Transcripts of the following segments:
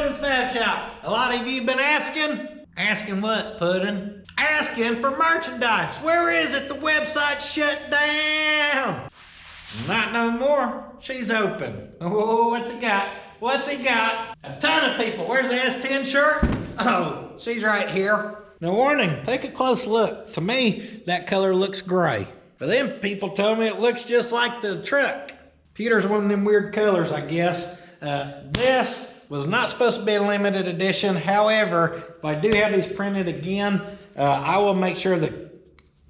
Puddins Fab Shop. A lot of you have been asking. Asking what, Puddin'? Asking for merchandise. Where is it? The website shut down. Not no more. She's open. Oh, what's he got? What's he got? A ton of people. Where's the S10 shirt? Oh, she's right here. Now warning, take a close look. To me, that color looks gray. But then people tell me it looks just like the truck. Pewter's one of them weird colors, I guess. This was not supposed to be a limited edition. However, if I do have these printed again, I will make sure the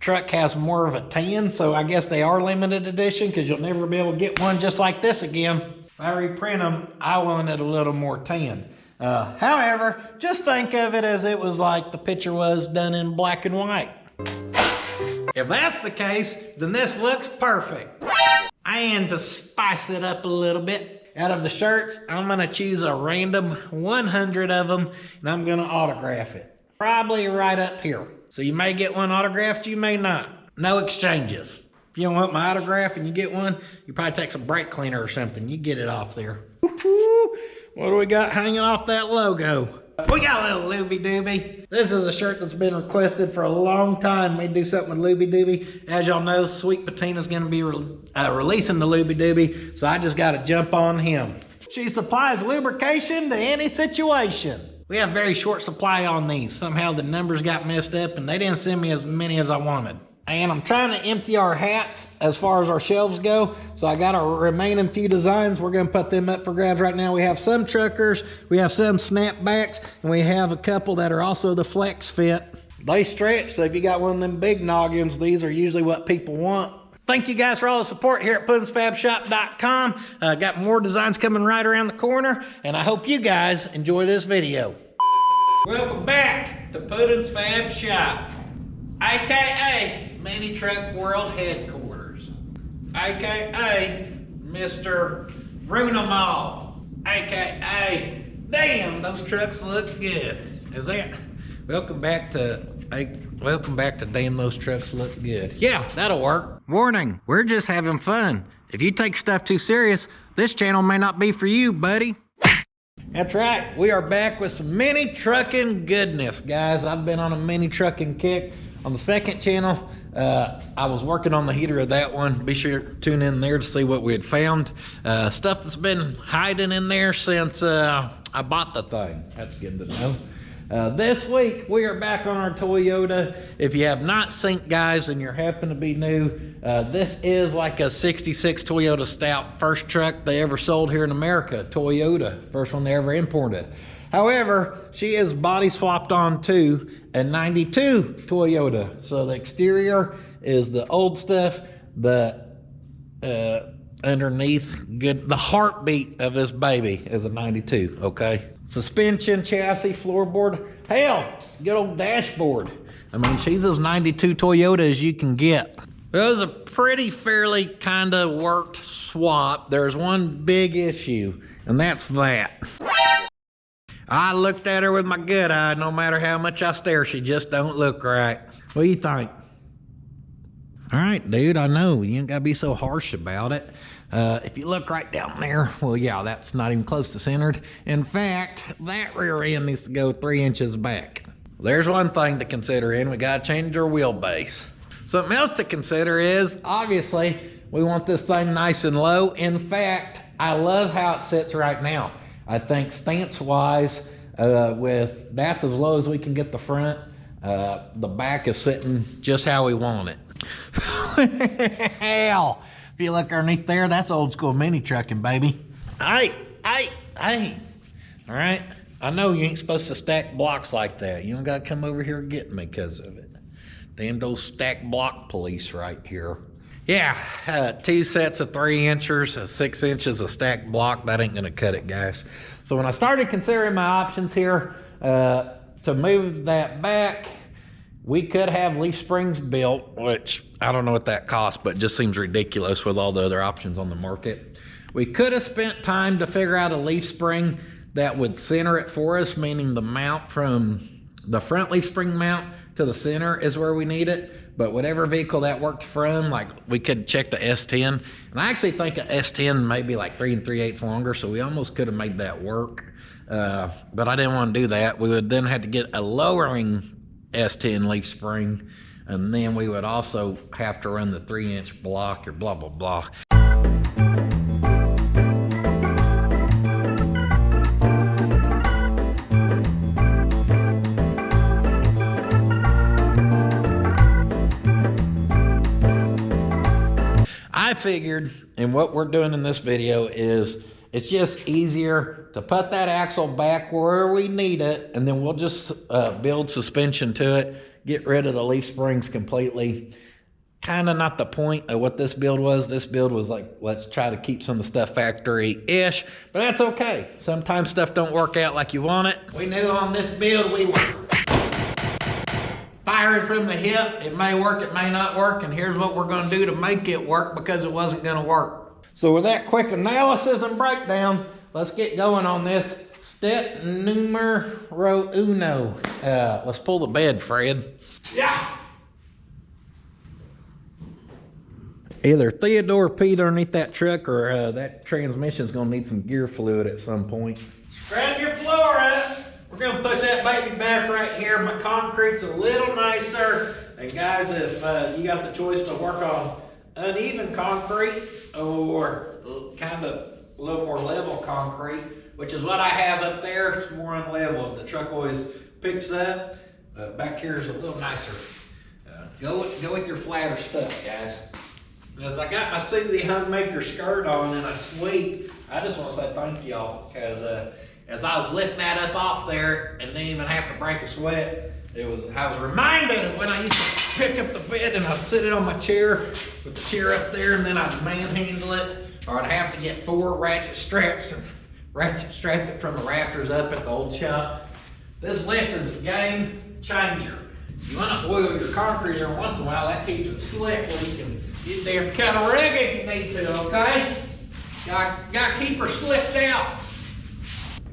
truck has more of a tan. So I guess they are limited edition because you'll never be able to get one just like this again. If I reprint them, I want it a little more tan. However, just think of it as it was like the picture was done in black and white. If that's the case, then this looks perfect. And to spice it up a little bit, out of the shirts, I'm gonna choose a random 100 of them and I'm gonna autograph it. Probably right up here. So you may get one autographed, you may not. No exchanges. If you don't want my autograph and you get one, you probably take some brake cleaner or something. You get it off there. What do we got hanging off that logo? We got a little Looby Dooby. This is a shirt that's been requested for a long time. We do something with Looby Dooby. As y'all know, Sweet Patina's gonna be releasing the Looby Dooby, so I just gotta jump on him. She supplies lubrication to any situation. We have very short supply on these. Somehow the numbers got messed up and they didn't send me as many as I wanted. And I'm trying to empty our hats as far as our shelves go. So I got our remaining few designs. We're gonna put them up for grabs right now. We have some truckers, we have some snapbacks, and we have a couple that are also the flex fit. They stretch, so if you got one of them big noggins, these are usually what people want. Thank you guys for all the support here at puddins.fab.shop.com. Got more designs coming right around the corner, and I hope you guys enjoy this video. Welcome back to Puddins Fab Shop, AKA Mini Truck World Headquarters, AKA Mr. Runamal, AKA damn, those trucks look good. Is that? Welcome back to damn, those trucks look good. Yeah, that'll work. Warning, we're just having fun. If you take stuff too serious, this channel may not be for you, buddy. That's right, we are back with some mini trucking goodness, guys. I've been on a mini trucking kick. On the second channel, I was working on the heater of that one. Be sure to tune in there to see what we had found. Stuff that's been hiding in there since I bought the thing. That's good to know. This week, we are back on our Toyota. If you have not seen, guys, and you happen to be new, this is like a 66 Toyota Stout. First truck they ever sold here in America, Toyota. First one they ever imported. However, she is body swapped on to a 92 Toyota. So the exterior is the old stuff. The underneath, the heartbeat of this baby is a 92, okay? Suspension, chassis, floorboard, hell, good old dashboard. I mean, she's as 92 Toyota as you can get. It was a pretty fairly kind of worked swap. There's one big issue, and that's that. I looked at her with my good eye. No matter how much I stare, she just don't look right. What do you think? All right, dude, I know. You ain't gotta be so harsh about it. If you look right down there, well, yeah, that's not even close to centered. In fact, that rear end needs to go 3 inches back. There's one thing to consider, and we gotta change our wheelbase. Something else to consider is, obviously, we want this thing nice and low. In fact, I love how it sits right now. I think stance-wise, with that's as low as we can get the front. The back is sitting just how we want it. Hell, if you look underneath there, that's old school mini trucking, baby. Hey. All right, I know you ain't supposed to stack blocks like that. You don't gotta come over here and get me because of it. Damn those stack block police right here. Yeah, 2 sets of 3 inchers, 6 inches of stacked block. That ain't gonna cut it, guys. So when I started considering my options here, to move that back, we could have leaf springs built, which I don't know what that costs, but it just seems ridiculous with all the other options on the market. We could have spent time to figure out a leaf spring that would center it for us, meaning the mount from the front leaf spring mount to the center is where we need it. but whatever vehicle that worked from, like we could check the S10, and I actually think a S10 may be like 3 3/8 longer, so we almost could have made that work. But I didn't want to do that. We would then have to get a lowering S10 leaf spring, and then we would also have to run the 3-inch block or blah, blah, blah. I figured, and what we're doing in this video is, it's just easier to put that axle back where we need it, and then we'll just build suspension to it, get rid of the leaf springs completely. Kind of not the point of what this build was. This build was like, let's try to keep some of the stuff factory-ish, but that's okay. Sometimes stuff don't work out like you want it. We knew on this build we were firing from the hip. It may work, it may not work, and here's what we're gonna do to make it work, because it wasn't gonna work. So with that quick analysis and breakdown, let's get going on this. Step numero uno. Let's pull the bed, Fred. Yeah. Either Theodore Pete underneath that truck, or that transmission's gonna need some gear fluid at some point. Scrap your floor up. We're gonna put that baby back right here. My concrete's a little nicer. And guys, if you got the choice to work on uneven concrete or kind of a little more level concrete, which is what I have up there, it's more unlevel. The truck always picks up. Back here is a little nicer. Go with your flatter stuff, guys. And as I got my Susie Homemaker skirt on and I sweep, I just want to say thank y'all, because as I was lifting that up off there and didn't even have to break a sweat, I was reminded of when I used to pick up the bed and I'd sit it on my chair with the chair up there, and then I'd manhandle it, or I'd have to get 4 ratchet straps and ratchet strap it from the rafters up at the old shop. This lift is a game changer. You want to oil your concrete every once in a while. That keeps it slick where you can get there kind of rig if you need to, okay? Got to keep her slicked out.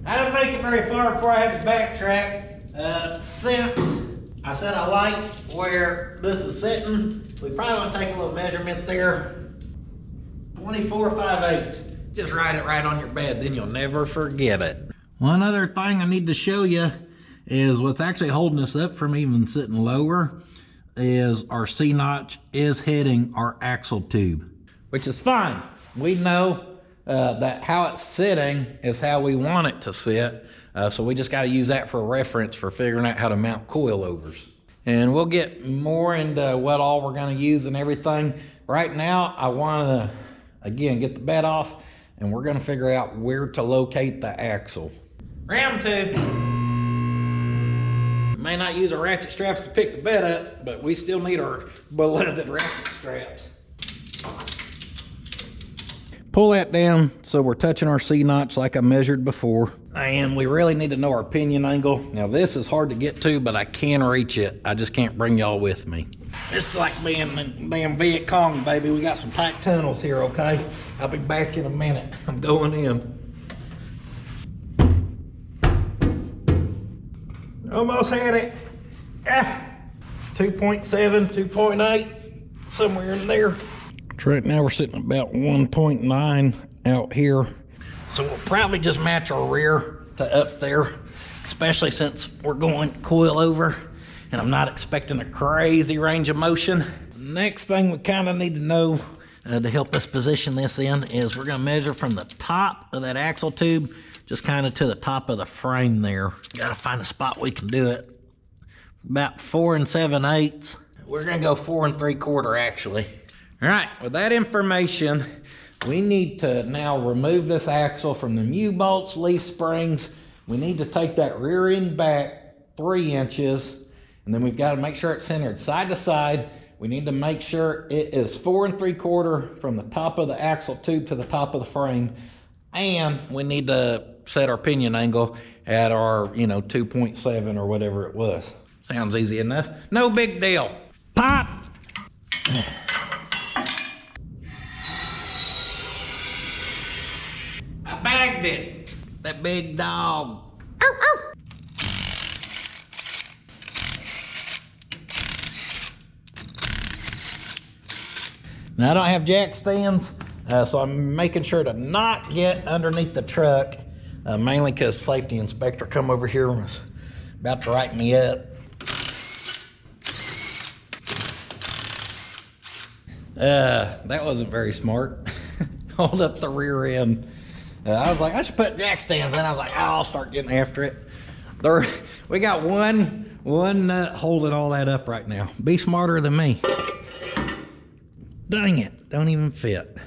I didn't make it very far before I had to backtrack. Since I said I like where this is sitting, we probably want to take a little measurement there. 24 5/8. Just write it right on your bed, then you'll never forget it. One other thing I need to show you is what's actually holding us up from even sitting lower is our C-notch is hitting our axle tube, which is fine. We know that how it's sitting is how we want it to sit. So we just got to use that for a reference for figuring out how to mount coil overs. And we'll get more into what all we're going to use and everything. Right now, I want to, again, get the bed off, and we're going to figure out where to locate the axle. Round 2. May not use our ratchet straps to pick the bed up, but we still need our beloved ratchet straps. Pull that down so we're touching our C-notch like I measured before. And we really need to know our pinion angle. Now this is hard to get to, but I can reach it. I just can't bring y'all with me. It's like being in damn Viet Cong, baby. We got some tight tunnels here, okay? I'll be back in a minute. I'm going in. Almost had it. 2.7, 2.8, somewhere in there. Right now we're sitting about 1.9 out here. So we'll probably just match our rear to up there, especially since we're going coil over and I'm not expecting a crazy range of motion. Next thing we kind of need to know to help us position this in is we're going to measure from the top of that axle tube just kind of to the top of the frame there. Got to find a spot we can do it. About 4 7/8. We're going to go 4 3/4 actually. All right, with that information, we need to now remove this axle from the U-bolts, leaf springs. We need to take that rear end back 3 inches, and then we've got to make sure it's centered side to side. We need to make sure it is 4 3/4 from the top of the axle tube to the top of the frame. And we need to set our pinion angle at our, 2.7 or whatever it was. Sounds easy enough. No big deal. Pop! I bagged it. That big dog. Now I don't have jack stands, so I'm making sure to not get underneath the truck, mainly because safety inspector come over here and was about to write me up. That wasn't very smart. Hold up the rear end. I was like, I should put jack stands in. I was like, oh, I'll start getting after it. We got one nut holding all that up right now. Be smarter than me. Dang it, don't even fit.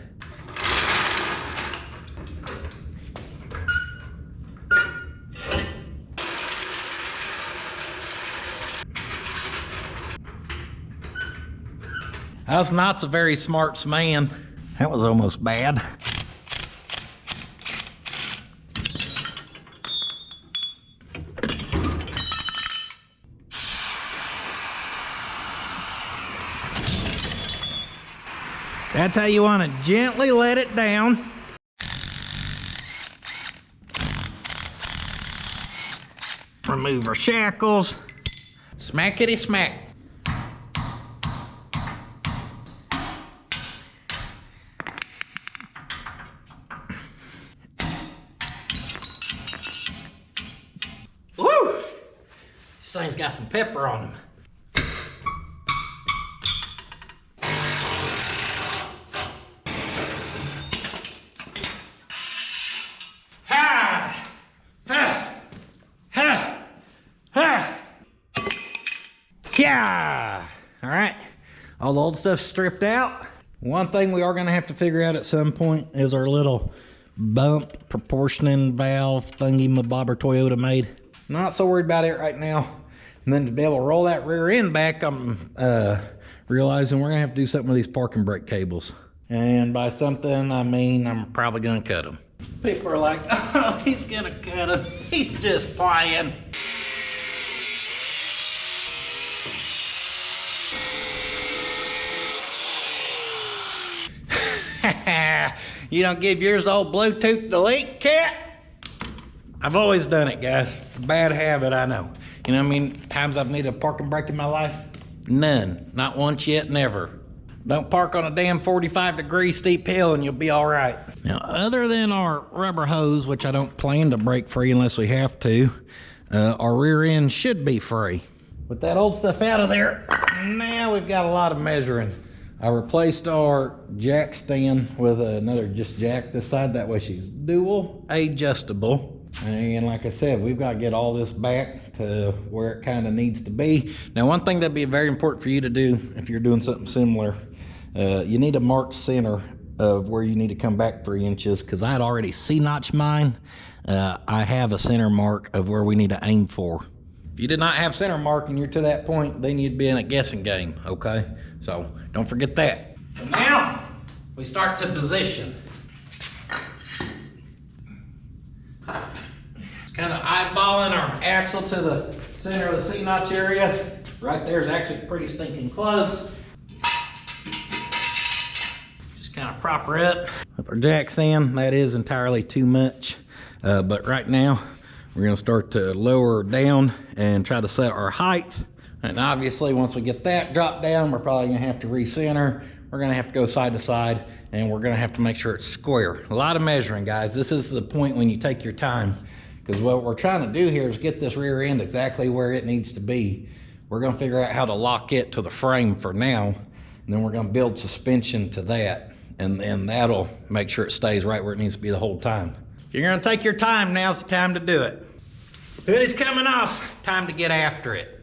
That's not a very smart man. That was almost bad. That's how you want to gently let it down. Remove our shackles. Smackety smack. Woo! This thing's got some pepper on him. Yeah! All right, all the old stuff stripped out. One thing we are gonna have to figure out at some point is our little bump proportioning valve thingy my bobber Toyota made. Not so worried about it right now. And then to be able to roll that rear end back, I'm realizing we're gonna have to do something with these parking brake cables. And by something, I mean I'm probably gonna cut them. People are like, oh, he's gonna cut them. He's just playing. You don't give yours the old Bluetooth delete cat? I've always done it, guys. Bad habit, I know. You know how many times I've needed a parking brake in my life? None. Not once yet, never. Don't park on a damn 45-degree steep hill and you'll be all right. Now, other than our rubber hose, which I don't plan to break free unless we have to, our rear end should be free. With that old stuff out of there, now we've got a lot of measuring. I replaced our jack stand with another just jack this side. That way she's dual adjustable. And like I said, we've got to get all this back to where it kind of needs to be. Now, one thing that'd be very important for you to do if you're doing something similar, you need to mark center of where you need to come back 3 inches, because I had already C-notched mine. I have a center mark of where we need to aim for. If you did not have center mark and you're to that point, then you'd be in a guessing game, okay? So don't forget that. And now we start to position. It's kind of eyeballing our axle to the center of the C-notch area. Right there is actually pretty stinking close. Just kind of prop her up with our jack stand. That is entirely too much, but right now we're going to start to lower her down and try to set our height. And obviously, once we get that dropped down, we're probably gonna have to recenter. We're gonna have to go side to side, and we're gonna have to make sure it's square. A lot of measuring, guys. This is the point when you take your time, because what we're trying to do here is get this rear end exactly where it needs to be. We're gonna figure out how to lock it to the frame for now, and then we're gonna build suspension to that, and that'll make sure it stays right where it needs to be the whole time. If you're gonna take your time, now's the time to do it. Hoodie's coming off, time to get after it.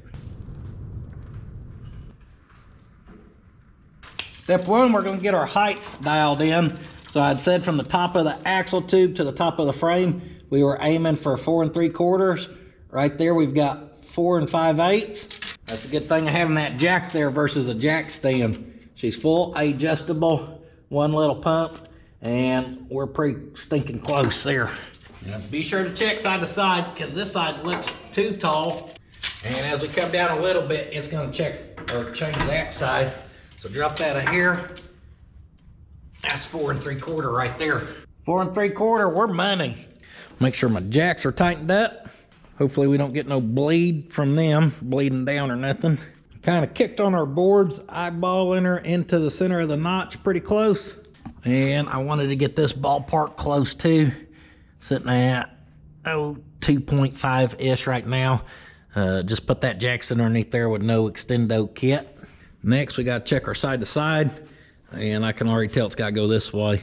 Step one, we're gonna get our height dialed in. So I'd said from the top of the axle tube to the top of the frame, we were aiming for 4 3/4. Right there, we've got 4 5/8. That's a good thing of having that jack there versus a jack stand. She's full adjustable, one little pump, and we're pretty stinking close there. Now be sure to check side to side, because this side looks too tall. And as we come down a little bit, it's gonna check or change that side. So drop that in here. That's 4 3/4 right there. 4 3/4, we're money. Make sure my jacks are tightened up. Hopefully we don't get no bleed from them, bleeding down or nothing. Kind of kicked on our boards, eyeballing her into the center of the notch pretty close. And I wanted to get this ballpark close too. Sitting at 2.5-ish right now. Just put that Jackson underneath there with no extendo kit. Next we got to check our side to side, and I can already tell it's got to go this way.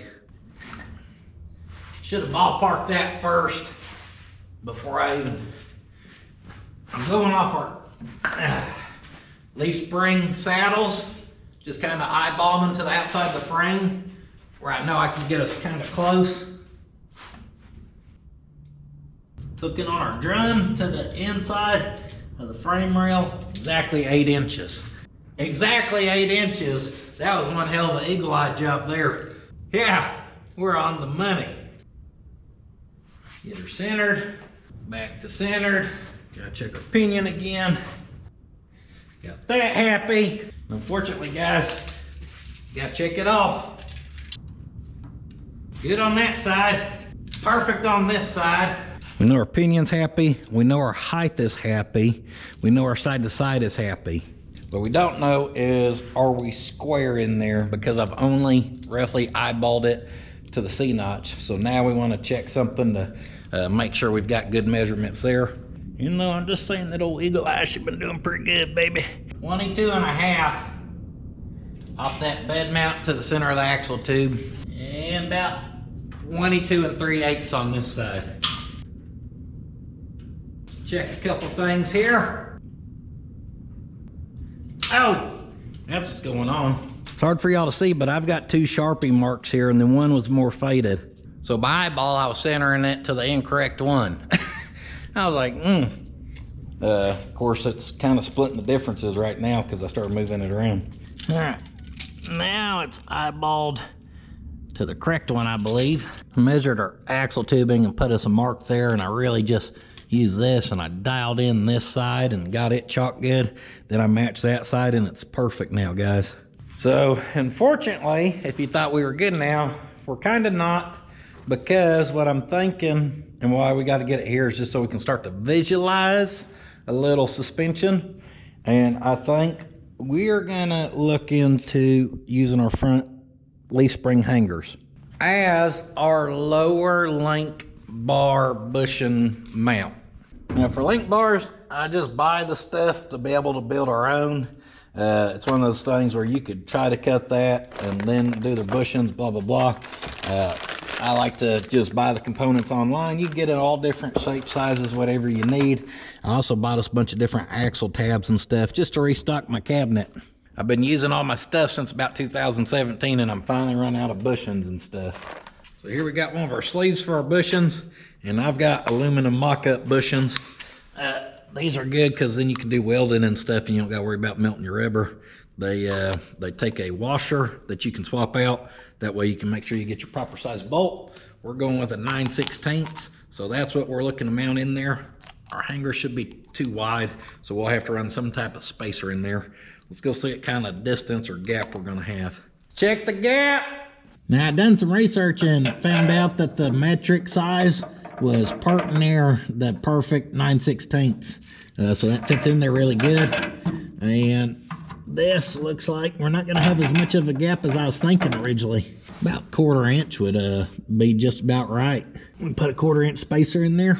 Should have ballparked that first before I'm going off our leaf spring saddles. Just kind of eyeballing them to the outside of the frame where I know I can get us kind of close. Hooking on our drum to the inside of the frame rail, exactly 8 inches. Exactly 8 inches. That was one hell of an eagle eye job there. Yeah, we're on the money. Get her centered, back to centered. Gotta check our pinion again. Got that happy. Unfortunately, guys, gotta check it off. Good on that side, perfect on this side. We know our pinion's happy, we know our height is happy, we know our side to side is happy. What we don't know is, are we square in there? Because I've only roughly eyeballed it to the C-notch. So now we want to check something to make sure we've got good measurements there. You know, I'm just saying that old eagle eye should been doing pretty good, baby. 22.5 off that bed mount to the center of the axle tube. And about 22 3/8 on this side. Check a couple things here. Oh, that's what's going on. It's hard for y'all to see, but I've got 2 Sharpie marks here, and then one was more faded. So by eyeball, I was centering it to the incorrect one. I was like, Of course, it's kind of splitting the differences right now because I started moving it around. All right, now it's eyeballed to the correct one, I believe. I measured our axle tubing and put us a mark there, and I really just used this and I dialed in this side and got it chalk good. Then I matched that side and it's perfect now, guys. So unfortunately, if you thought we were good now, we're kind of not, because what I'm thinking and why we got to get it here is just so we can start to visualize a little suspension. And I think we are gonna look into using our front leaf spring hangers as our lower link bar bushing mount. Now for link bars, I just buy the stuff to be able to build our own. It's one of those things where you could try to cut that and then do the bushings, blah, blah, blah. I like to just buy the components online. You can get it all different shapes, sizes, whatever you need. I also bought us a bunch of different axle tabs and stuff just to restock my cabinet. I've been using all my stuff since about 2017, and I'm finally run out of bushings and stuff. So here we got one of our sleeves for our bushings, and I've got aluminum mock-up bushings. These are good because then you can do welding and stuff and you don't got to worry about melting your rubber. They take a washer that you can swap out. That way you can make sure you get your proper size bolt. We're going with a 9/16, so that's what we're looking to mount in there. Our hanger should be too wide, so we'll have to run some type of spacer in there. Let's go see what kind of distance or gap we're gonna have. Check the gap. Now I done some research and found out that the metric size was part near the perfect 9/16. So that fits in there really good. And this looks like we're not gonna have as much of a gap as I was thinking originally. About 1/4 inch would be just about right. We put a 1/4 inch spacer in there.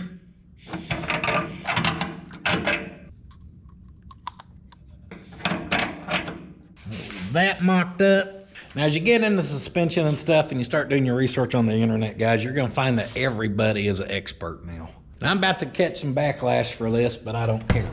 That mocked up. Now, as you get into suspension and stuff and you start doing your research on the internet, guys, you're going to find that everybody is an expert now. And I'm about to catch some backlash for this, but I don't care.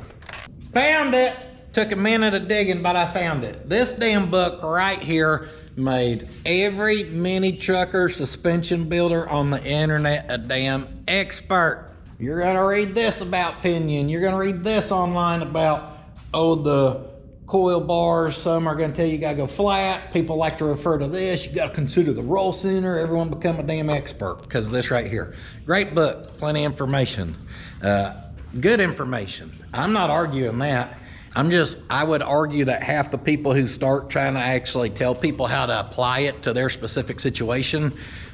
Found it. Took a minute of digging, but I found it. This damn book right here made every mini trucker suspension builder on the internet a damn expert. You're going to read this about pinion. You're going to read this online about, the coil bars. Some are going to tell you got to go flat. People like to refer to this. You got to consider the roll center. Everyone become a damn expert because of this right here. Great book, plenty of information, good information. I'm not arguing that. I would argue that half the people who start trying to actually tell people how to apply it to their specific situation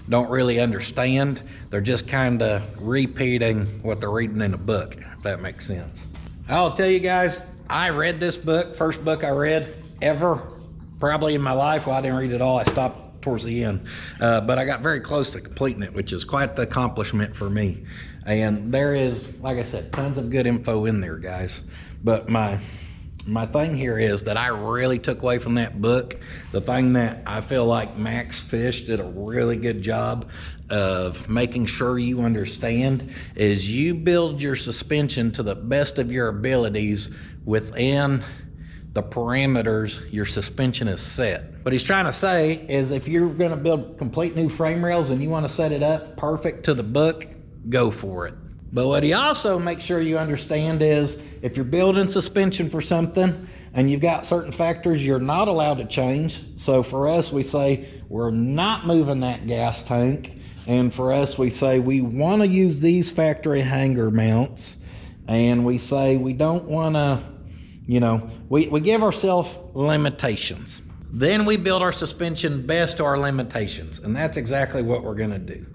don't really understand. They're just kind of repeating what they're reading in a book, if that makes sense. I'll tell you guys, I read this book, first book I read ever, probably in my life. Well, I didn't read it all. I stopped towards the end. But I got very close to completing it, which is quite the accomplishment for me. And there is, like I said, tons of good info in there, guys. But my thing here is that I really took away from that book, the thing that I feel like Max Fish did a really good job of making sure you understand, is you build your suspension to the best of your abilities within the parameters your suspension is set. What he's trying to say is if you're going to build complete new frame rails and you want to set it up perfect to the book, go for it. But what he also makes sure you understand is if you're building suspension for something and you've got certain factors you're not allowed to change. So for us, we say we're not moving that gas tank. And for us, we say we want to use these factory hanger mounts. And we say we don't want to, you know, we give ourselves limitations. Then we build our suspension best to our limitations. And that's exactly what we're going to do.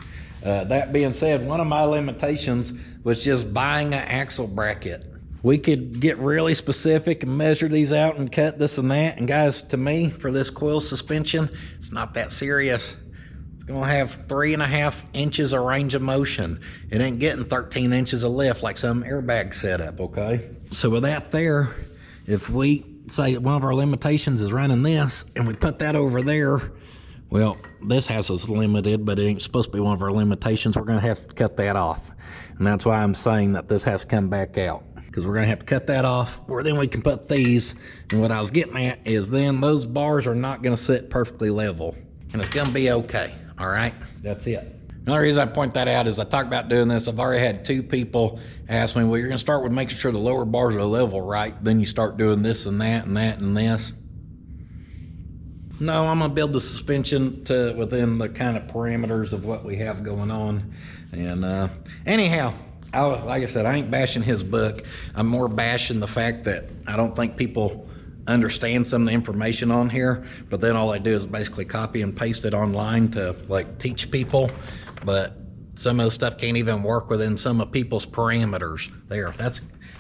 That being said, one of my limitations was just buying an axle bracket. We could get really specific and measure these out and cut this and that. And guys, to me, for this coil suspension, it's not that serious. It's gonna have 3.5 inches of range of motion. It ain't getting 13 inches of lift like some airbag setup, okay? So with that there, if we say one of our limitations is running this and we put that over there, well, this has us limited, but it ain't supposed to be one of our limitations. We're gonna have to cut that off. And that's why I'm saying that this has to come back out, because we're gonna have to cut that off, or then we can put these. And what I was getting at is then those bars are not gonna sit perfectly level. And it's gonna be okay, all right? That's it. The only reason I point that out is I talked about doing this. I've already had 2 people ask me, well, you're gonna start with making sure the lower bars are level, right? Then you start doing this and that and that and this. No, I'm gonna build the suspension to within the kind of parameters of what we have going on. And anyhow, like I said, I ain't bashing his book. I'm more bashing the fact that I don't think people understand some of the information on here, but then all they do is basically copy and paste it online to like teach people. But some of the stuff can't even work within some of people's parameters there.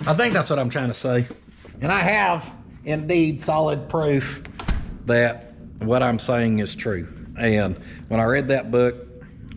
I think that's what I'm trying to say. And I have indeed solid proof that what I'm saying is true. And when I read that book,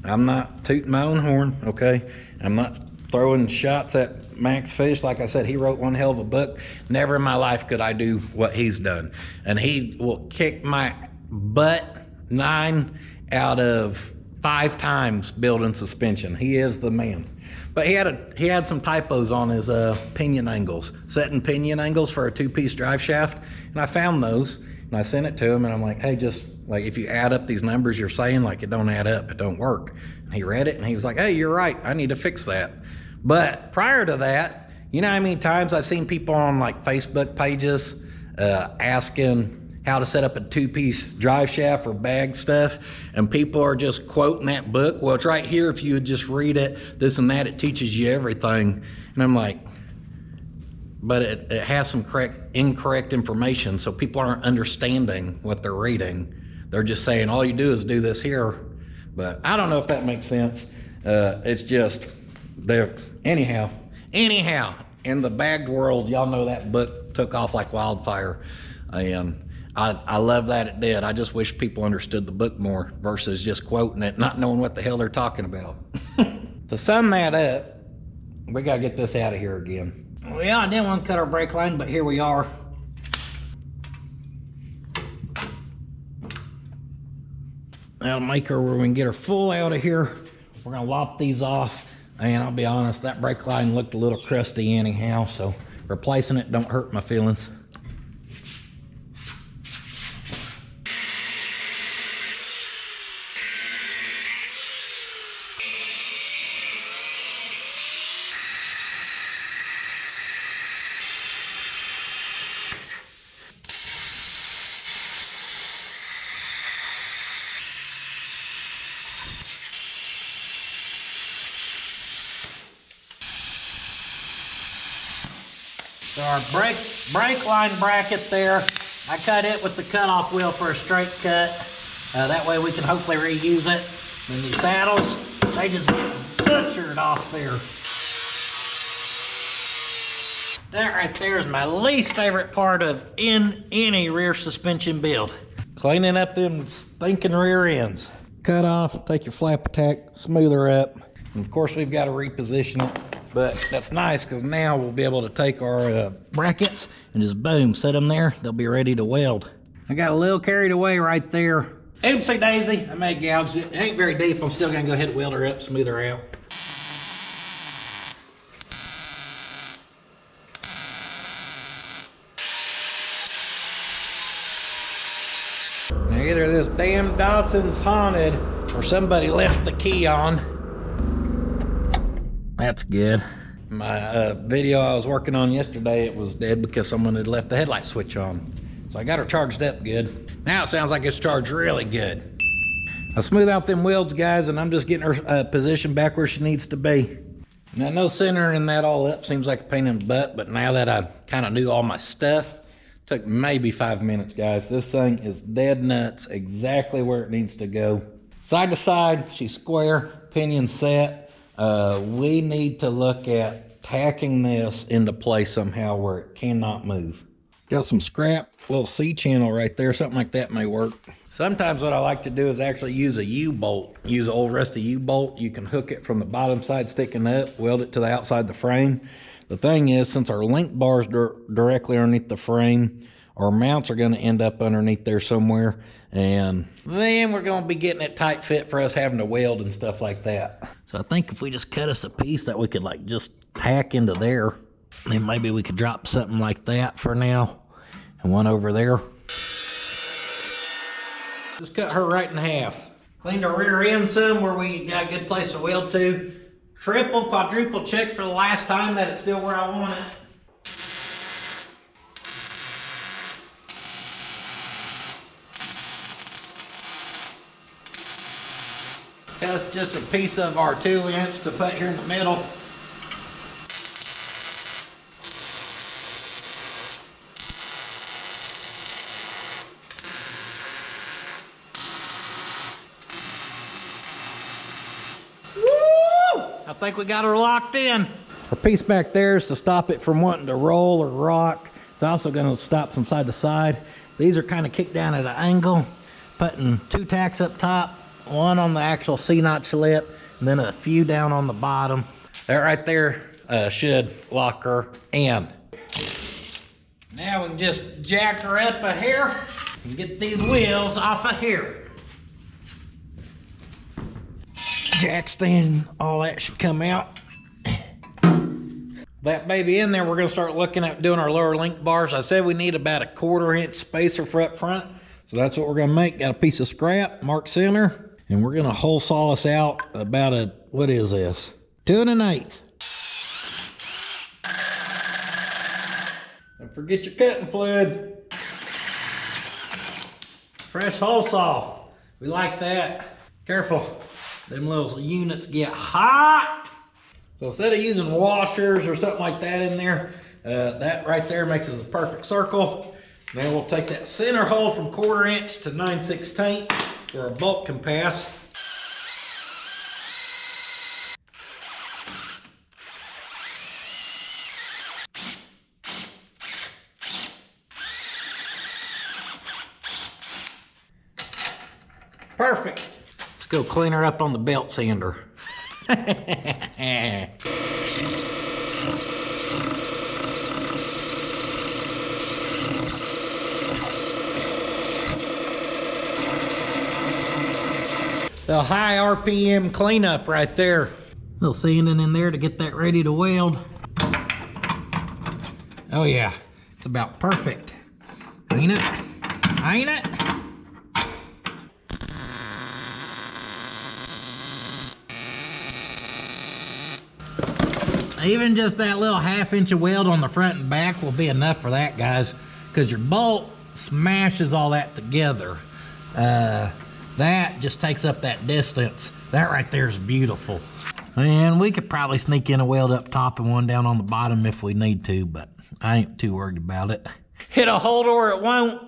I'm not tooting my own horn, okay? I'm not throwing shots at Max Fish. Like I said, he wrote one hell of a book. Never in my life could I do what he's done. And he will kick my butt 9 out of 5 times building suspension. He is the man. But he had some typos on his pinion angles, setting pinion angles for a 2-piece drive shaft. And I found those. And I sent it to him and I'm like, hey, just like if you add up these numbers you're saying, like it don't add up, it don't work. And he read it and he was like, hey, you're right, I need to fix that. But prior to that, you know how many times I've seen people on like Facebook pages asking how to set up a 2-piece drive shaft or bag stuff, and people are just quoting that book. Well, it's right here, if you would just read it, this and that, it teaches you everything. And I'm like, but it has some incorrect information, so people aren't understanding what they're reading. They're just saying, all you do is do this here. But I don't know if that makes sense. It's just, anyhow, in the bagged world, y'all know that book took off like wildfire. And I love that it did. I just wish people understood the book more versus just quoting it, not knowing what the hell they're talking about. To sum that up, we gotta get this out of here again. Well, yeah, I didn't want to cut our brake line, but here we are. That'll make her where we can get her full out of here. We're gonna lop these off, and I'll be honest, that brake line looked a little crusty anyhow, so replacing it don't hurt my feelings. So our brake line bracket there, I cut it with the cutoff wheel for a straight cut. That way we can hopefully reuse it. And these saddles, they just get butchered off there. That right there is my least favorite part of any rear suspension build. Cleaning up them stinking rear ends. Cut off, take your flap attack, smooth her up. And of course we've got to reposition it, but that's nice because now we'll be able to take our brackets and just boom, set them there. They'll be ready to weld. I got a little carried away right there. Oopsie daisy, I may gouge it. It ain't very deep. I'm still gonna go ahead and weld her up, smooth her out. Now either this damn Dotson's haunted or somebody left the key on. That's good. My video I was working on yesterday, it was dead because someone had left the headlight switch on. So I got her charged up good. Now it sounds like it's charged really good. I smooth out them welds, guys, and I'm just getting her positioned back where she needs to be. Now, no centering that all up seems like a pain in the butt, but now that I kind of knew all my stuff, took maybe 5 minutes, guys. This thing is dead nuts, exactly where it needs to go. Side to side, she's square, pinion set. We need to look at tacking this into place somehow where it cannot move. Got some scrap, little C-channel right there, something like that may work. Sometimes what I like to do is actually use a U-bolt. Use an old rusty U-bolt. You can hook it from the bottom side sticking up, weld it to the outside of the frame. The thing is, since our link bar is directly underneath the frame, our mounts are going to end up underneath there somewhere, and then we're going to be getting it tight fit for us having to weld and stuff like that. So I think if we just cut us a piece that we could like just tack into there, then maybe we could drop something like that for now, and one over there. Just cut her right in half. Cleaned our rear end some where we got a good place to weld to. Triple, quadruple check for the last time that it's still where I want it. That's just a piece of our 2-inch to put here in the middle. I think we got her locked in. Our piece back there is to stop it from wanting to roll or rock. It's also going to stop from side to side. These are kind of kicked down at an angle. Putting 2 tacks up top, one on the actual C-notch lip, and then a few down on the bottom. That right there should lock her in. Now we can just jack her up a here and get these wheels off of here. Jack stand, all that should come out. That baby in there, we're gonna start looking at doing our lower link bars. I said we need about a 1/4-inch spacer for up front. So that's what we're gonna make. Got a piece of scrap, marked center, and we're gonna hole saw this out about a, what is this? 2 1/8. Don't forget your cutting fluid. Fresh hole saw. We like that. Careful. Them little units get hot. So instead of using washers or something like that in there, that right there makes us a perfect circle. Now we'll take that center hole from 1/4-inch to 9/16 where a bolt can pass. Perfect. Let's go clean her up on the belt sander. The high RPM cleanup right there. Little sanding in there to get that ready to weld. Oh yeah, it's about perfect. Ain't it? Ain't it? Even just that little 1/2 inch of weld on the front and back will be enough for that, guys, because your bolt smashes all that together. That just takes up that distance. That right there is beautiful. And we could probably sneak in a weld up top and one down on the bottom if we need to, but I ain't too worried about it. Hit a hole or it won't.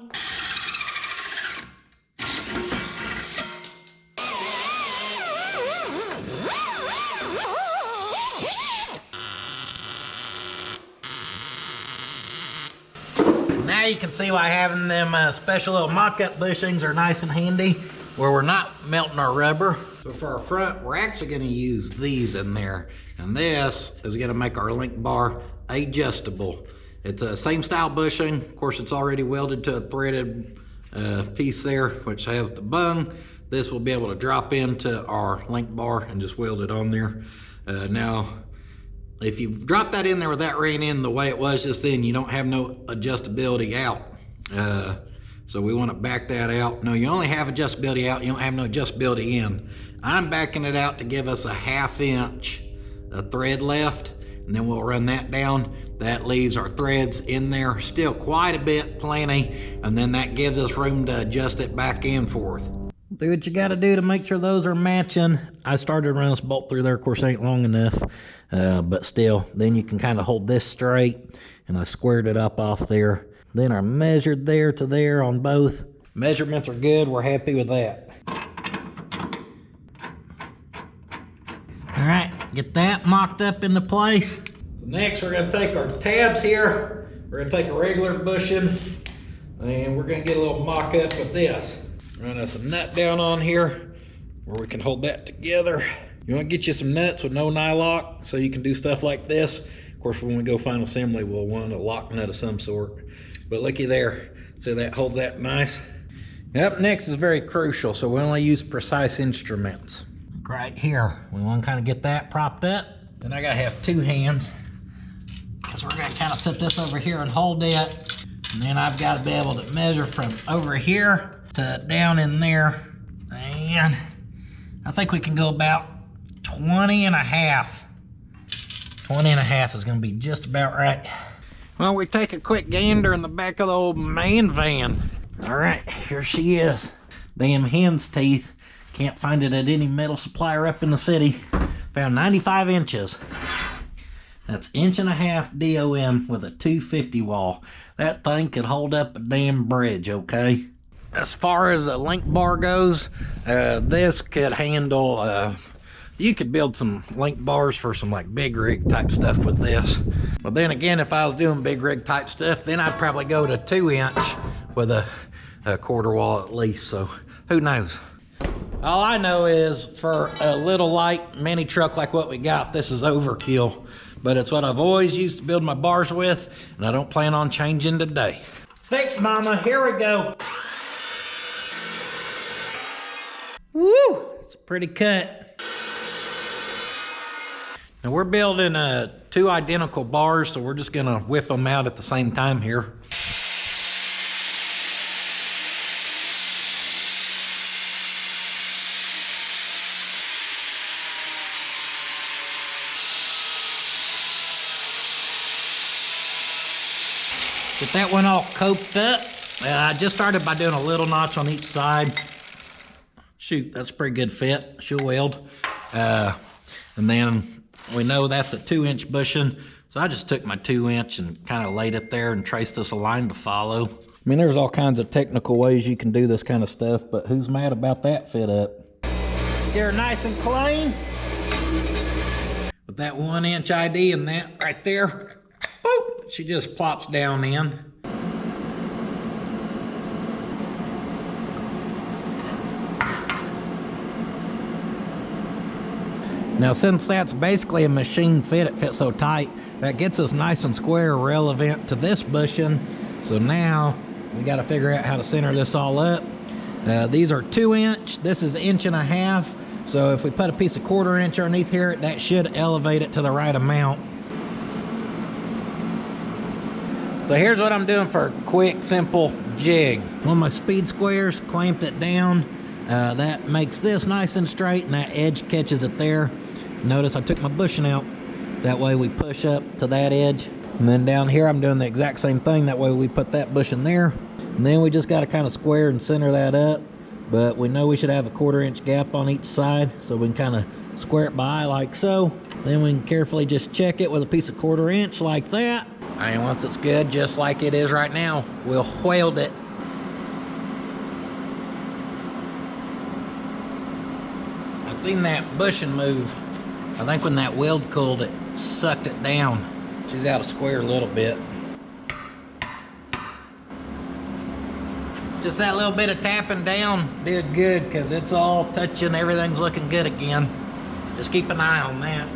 you can see why having them special little mock-up bushings are nice and handy, where we're not melting our rubber. So for our front, we're actually gonna use these in there. And this is gonna make our link bar adjustable. It's a same style bushing. Of course, it's already welded to a threaded piece there, which has the bung. This will be able to drop into our link bar and just weld it on there. Now, if you drop that in there with that ran in the way it was just then, you don't have no adjustability out. So we want to back that out. No, you only have adjustability out, you don't have no adjustability in. I'm backing it out to give us a 1/2 inch of thread left, and then we'll run that down. That leaves our threads in there still quite a bit, plenty, and then that gives us room to adjust it back and forth. Do what you gotta do to make sure those are matching. I started running this bolt through there, of course it ain't long enough, but still, then you can kind of hold this straight, and I squared it up off there. Then I measured there to there on both. Measurements are good, we're happy with that. All right, get that mocked up into place. So next we're gonna take our tabs here. We're gonna take a regular bushing, and we're gonna get a little mock up with this. Run us some nut down on here where we can hold that together. You want to get you some nuts with no nylock so you can do stuff like this. Of course, when we go final assembly, we'll want a lock nut of some sort. But looky there, see that holds that nice. Up next is very crucial, so we only use precise instruments. Right here, we want to kind of get that propped up. Then I gotta have 2 hands, because we're gonna kind of set this over here and hold it. And then I've got to be able to measure from over here to down in there, and I think we can go about 20 and a half. 20 and a half is gonna be just about right. Well, we take a quick gander in the back of the old man van. All right, here she is. Damn hen's teeth. Can't find it at any metal supplier up in the city. Found 95 inches. That's 1.5 inch DOM with a 250 wall. That thing could hold up a damn bridge, okay? As far as a link bar goes, this could handle, you could build some link bars for some like big rig type stuff with this. But then again, if I was doing big rig type stuff, then I'd probably go to 2 inch with a 1/4 wall at least, so who knows? All I know is for a little light mini truck like what we got, this is overkill. But it's what I've always used to build my bars with, and I don't plan on changing today. Thanks, Mama, here we go. Woo! It's a pretty cut. Now we're building 2 identical bars, so we're just gonna whip them out at the same time here. Get that one all coped up. I just started by doing a little notch on each side. Shoot, that's a pretty good fit. She'll weld. And then we know that's a 2 inch bushing. So I just took my 2 inch and kind of laid it there and traced us a line to follow. I mean, there's all kinds of technical ways you can do this kind of stuff, but who's mad about that fit up? Get her nice and clean. With that 1 inch ID and that right there, boop, she just plops down in. Now, since that's basically a machine fit, it fits so tight, that gets us nice and square relevant to this bushing. So now we got to figure out how to center this all up. These are 2 inch, this is 1.5 inch. So if we put a piece of 1/4 inch underneath here, that should elevate it to the right amount. So here's what I'm doing for a quick, simple jig. One of my speed squares, clamped it down. That makes this nice and straight, and that edge catches it there. Notice I took my bushing out. That way we push up to that edge. And then down here, I'm doing the exact same thing. That way we put that bushing there. And then we just got to kind of square and center that up. But we know we should have a 1/4 inch gap on each side, so we can kind of square it by like so. Then we can carefully just check it with a piece of 1/4 inch like that. And once it's good, just like it is right now, we'll weld it. I've seen that bushing move. I think when that weld cooled, it sucked it down. She's out of square a little bit. Just that little bit of tapping down did good because it's all touching, everything's looking good again. Just keep an eye on that.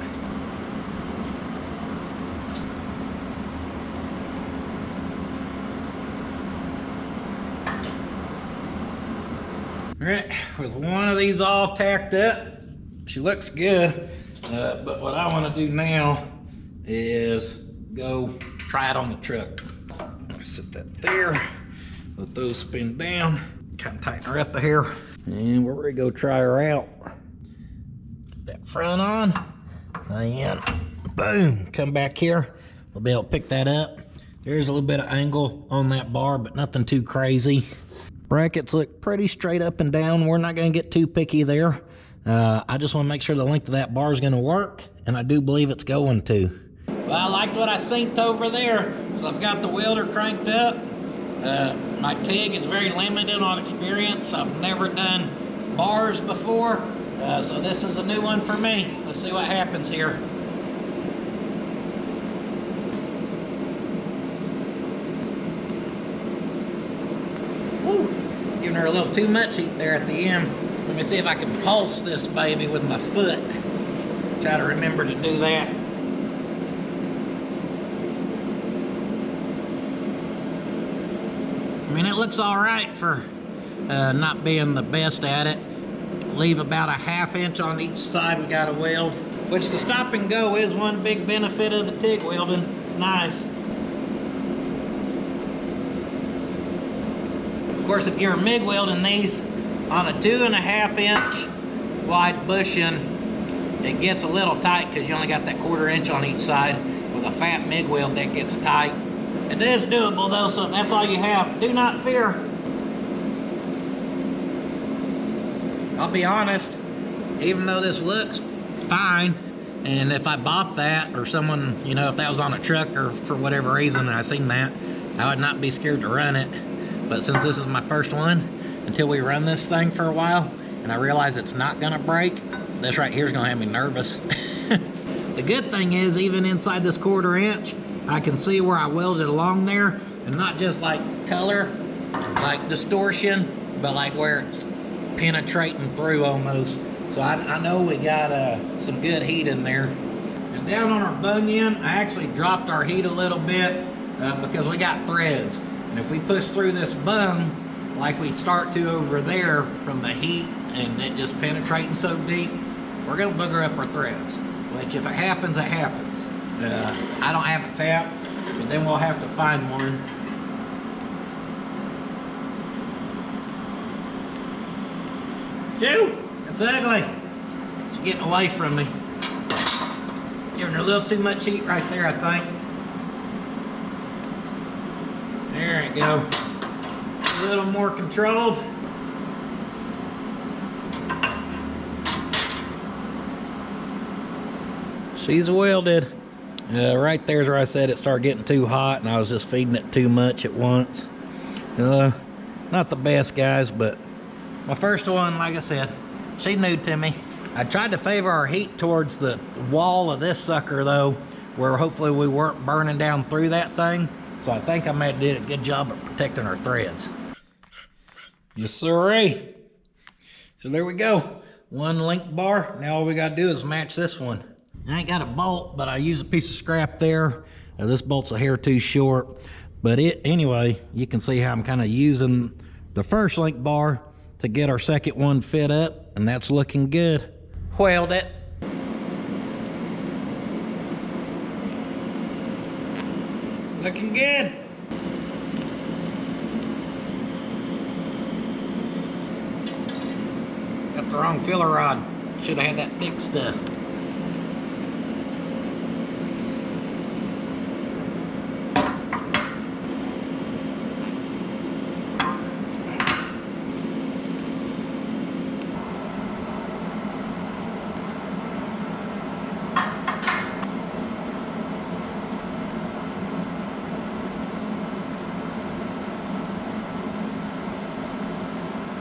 All right, with one of these all tacked up, she looks good. But what I want to do now is go try it on the truck. Set that there, let those spin down, kind of tighten her up here, and we're ready to go try her out. Get that front on, and boom, come back here. We'll be able to pick that up. There's a little bit of angle on that bar, but nothing too crazy. Brackets look pretty straight up and down. We're not going to get too picky there. I just want to make sure the length of that bar is going to work, and I do believe it's going to. Well, I liked what I synced over there, so I've got the welder cranked up. My TIG is very limited on experience. I've never done bars before, so this is a new one for me. Let's see what happens here. Woo! Giving her a little too much heat there at the end. Let me see if I can pulse this baby with my foot. Try to remember to do that. I mean, it looks all right for not being the best at it. Leave about a 1/2 inch on each side we got to weld, which the stop and go is one big benefit of the TIG welding. It's nice. Of course, if you're MIG welding these on a 2.5 inch wide bushing, it gets a little tight because you only got that 1/4 inch on each side. With a fat MIG weld, that gets tight. It is doable though, so that's all you have. Do not fear. I'll be honest, even though this looks fine, and if I bought that, or someone, you know, if that was on a truck or for whatever reason and I seen that, I would not be scared to run it. But since this is my first one, until we run this thing for a while, and I realize it's not gonna break, this right here is gonna have me nervous. The good thing is, even inside this 1/4 inch, I can see where I welded along there, and not just like color, like distortion, but like where it's penetrating through almost. So I know we got some good heat in there. And down on our bunion, I actually dropped our heat a little bit because we got threads. And if we push through this bung, like we start to over there from the heat and it just penetrating so deep, we're gonna booger up our threads. Which if it happens, it happens. I don't have a tap, but then we'll have to find one. Phew, that's ugly. She's getting away from me. Giving her a little too much heat right there, I think. There we go. A little more controlled. She's welded. Right there's where I said it started getting too hot and I was just feeding it too much at once. Not the best, guys, but my first one, like I said, she's new to me. I tried to favor our heat towards the wall of this sucker though, where hopefully we weren't burning down through that thing. So I think I may have did a good job of protecting our threads. Yes, sirree. So there we go. One link bar. Now all we gotta do is match this one. I ain't got a bolt, but I used a piece of scrap there. This bolt's a hair too short. But anyway, you can see how I'm kind of using the first link bar to get our second one fit up, and that's looking good. Weld it. Looking good. Got the wrong filler rod. Should have had that thick stuff.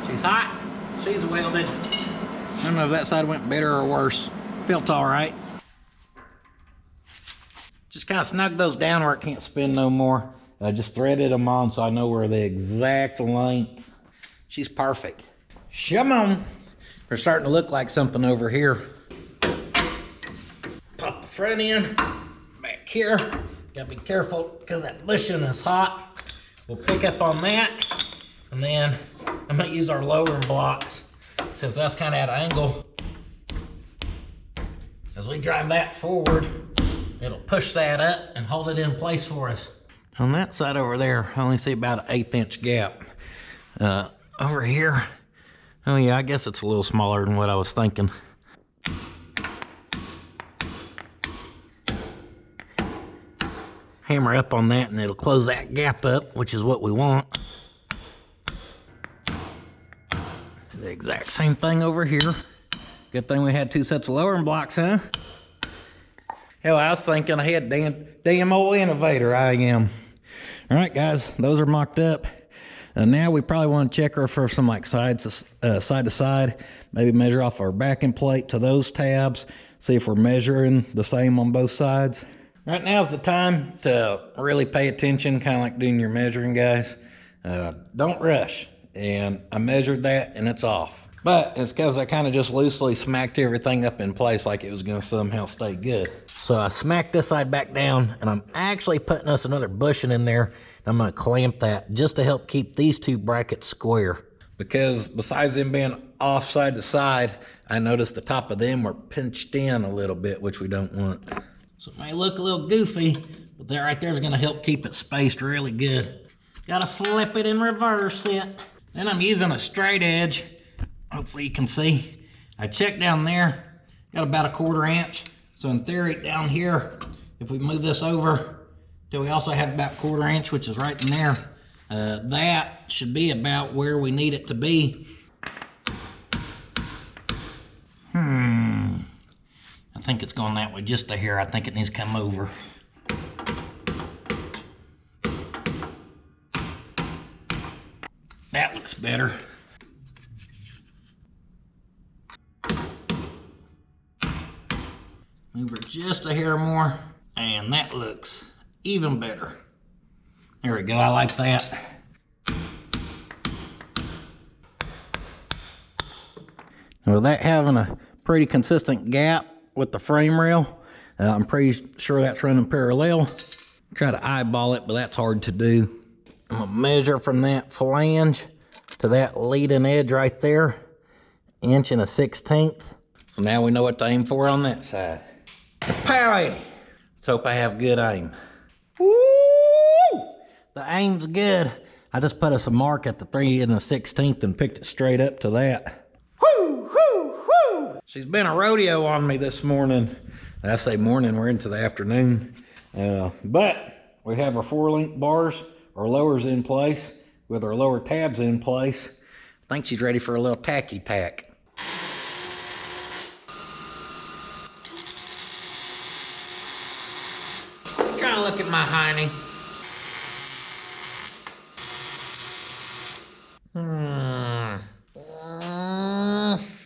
She's hot. She's welded. I don't know if that side went better or worse. Felt all right. Just kind of snug those down where it can't spin no more. I just threaded them on so I know where the exact length She's perfect. Come on. We're starting to look like something over here. Pop the front in, back here. Gotta be careful because that bushing is hot. We'll pick up on that, and then I'm gonna use our lowering blocks since that's kind of at an angle. As we drive that forward, it'll push that up and hold it in place for us. On that side over there, I only see about an 1/8 inch gap. Over here, oh yeah, I guess it's a little smaller than what I was thinking. Hammer up on that and it'll close that gap up, which is what we want. The exact same thing over here. Good thing we had 2 sets of lowering blocks, huh? Hell, I was thinking ahead, damn old innovator I am. All right, guys, those are mocked up. Now we probably want to check her for some like side to side, maybe measure off our backing plate to those tabs, see if we're measuring the same on both sides. Right now is the time to really pay attention, kind of like doing your measuring, guys. Don't rush. And I measured that and it's off. But it's because I kind of just loosely smacked everything up in place like it was going to somehow stay good. So I smacked this side back down, and I'm actually putting us another bushing in there. I'm going to clamp that just to help keep these 2 brackets square. Because besides them being off side to side, I noticed the top of them were pinched in a little bit, which we don't want. So it may look a little goofy, but that right there is going to help keep it spaced really good. Got to flip it and reverse it. Then I'm using a straight edge. Hopefully you can see. I checked down there, got about 1/4 inch. So in theory down here, if we move this over till we also have about 1/4 inch, which is right in there, that should be about where we need it to be. I think it's going that way just a hair. I think it needs to come over. That looks better. Move her just a hair more, and that looks even better. There we go, I like that. And with that having a pretty consistent gap with the frame rail, I'm pretty sure that's running parallel. Try to eyeball it, but that's hard to do. I'm gonna measure from that flange to that leading edge right there, 1 1/16. So now we know what to aim for on that side. Powie! Let's hope I have good aim. Woo! The aim's good. I just put us a mark at the 3 1/16 and picked it straight up to that. Woo! Woo! Woo! She's been a rodeo on me this morning. I say morning, we're into the afternoon. But we have our 4-link bars, our lowers in place, with our lower tabs in place. I think she's ready for a little tacky tack. Trying to look at my hiney.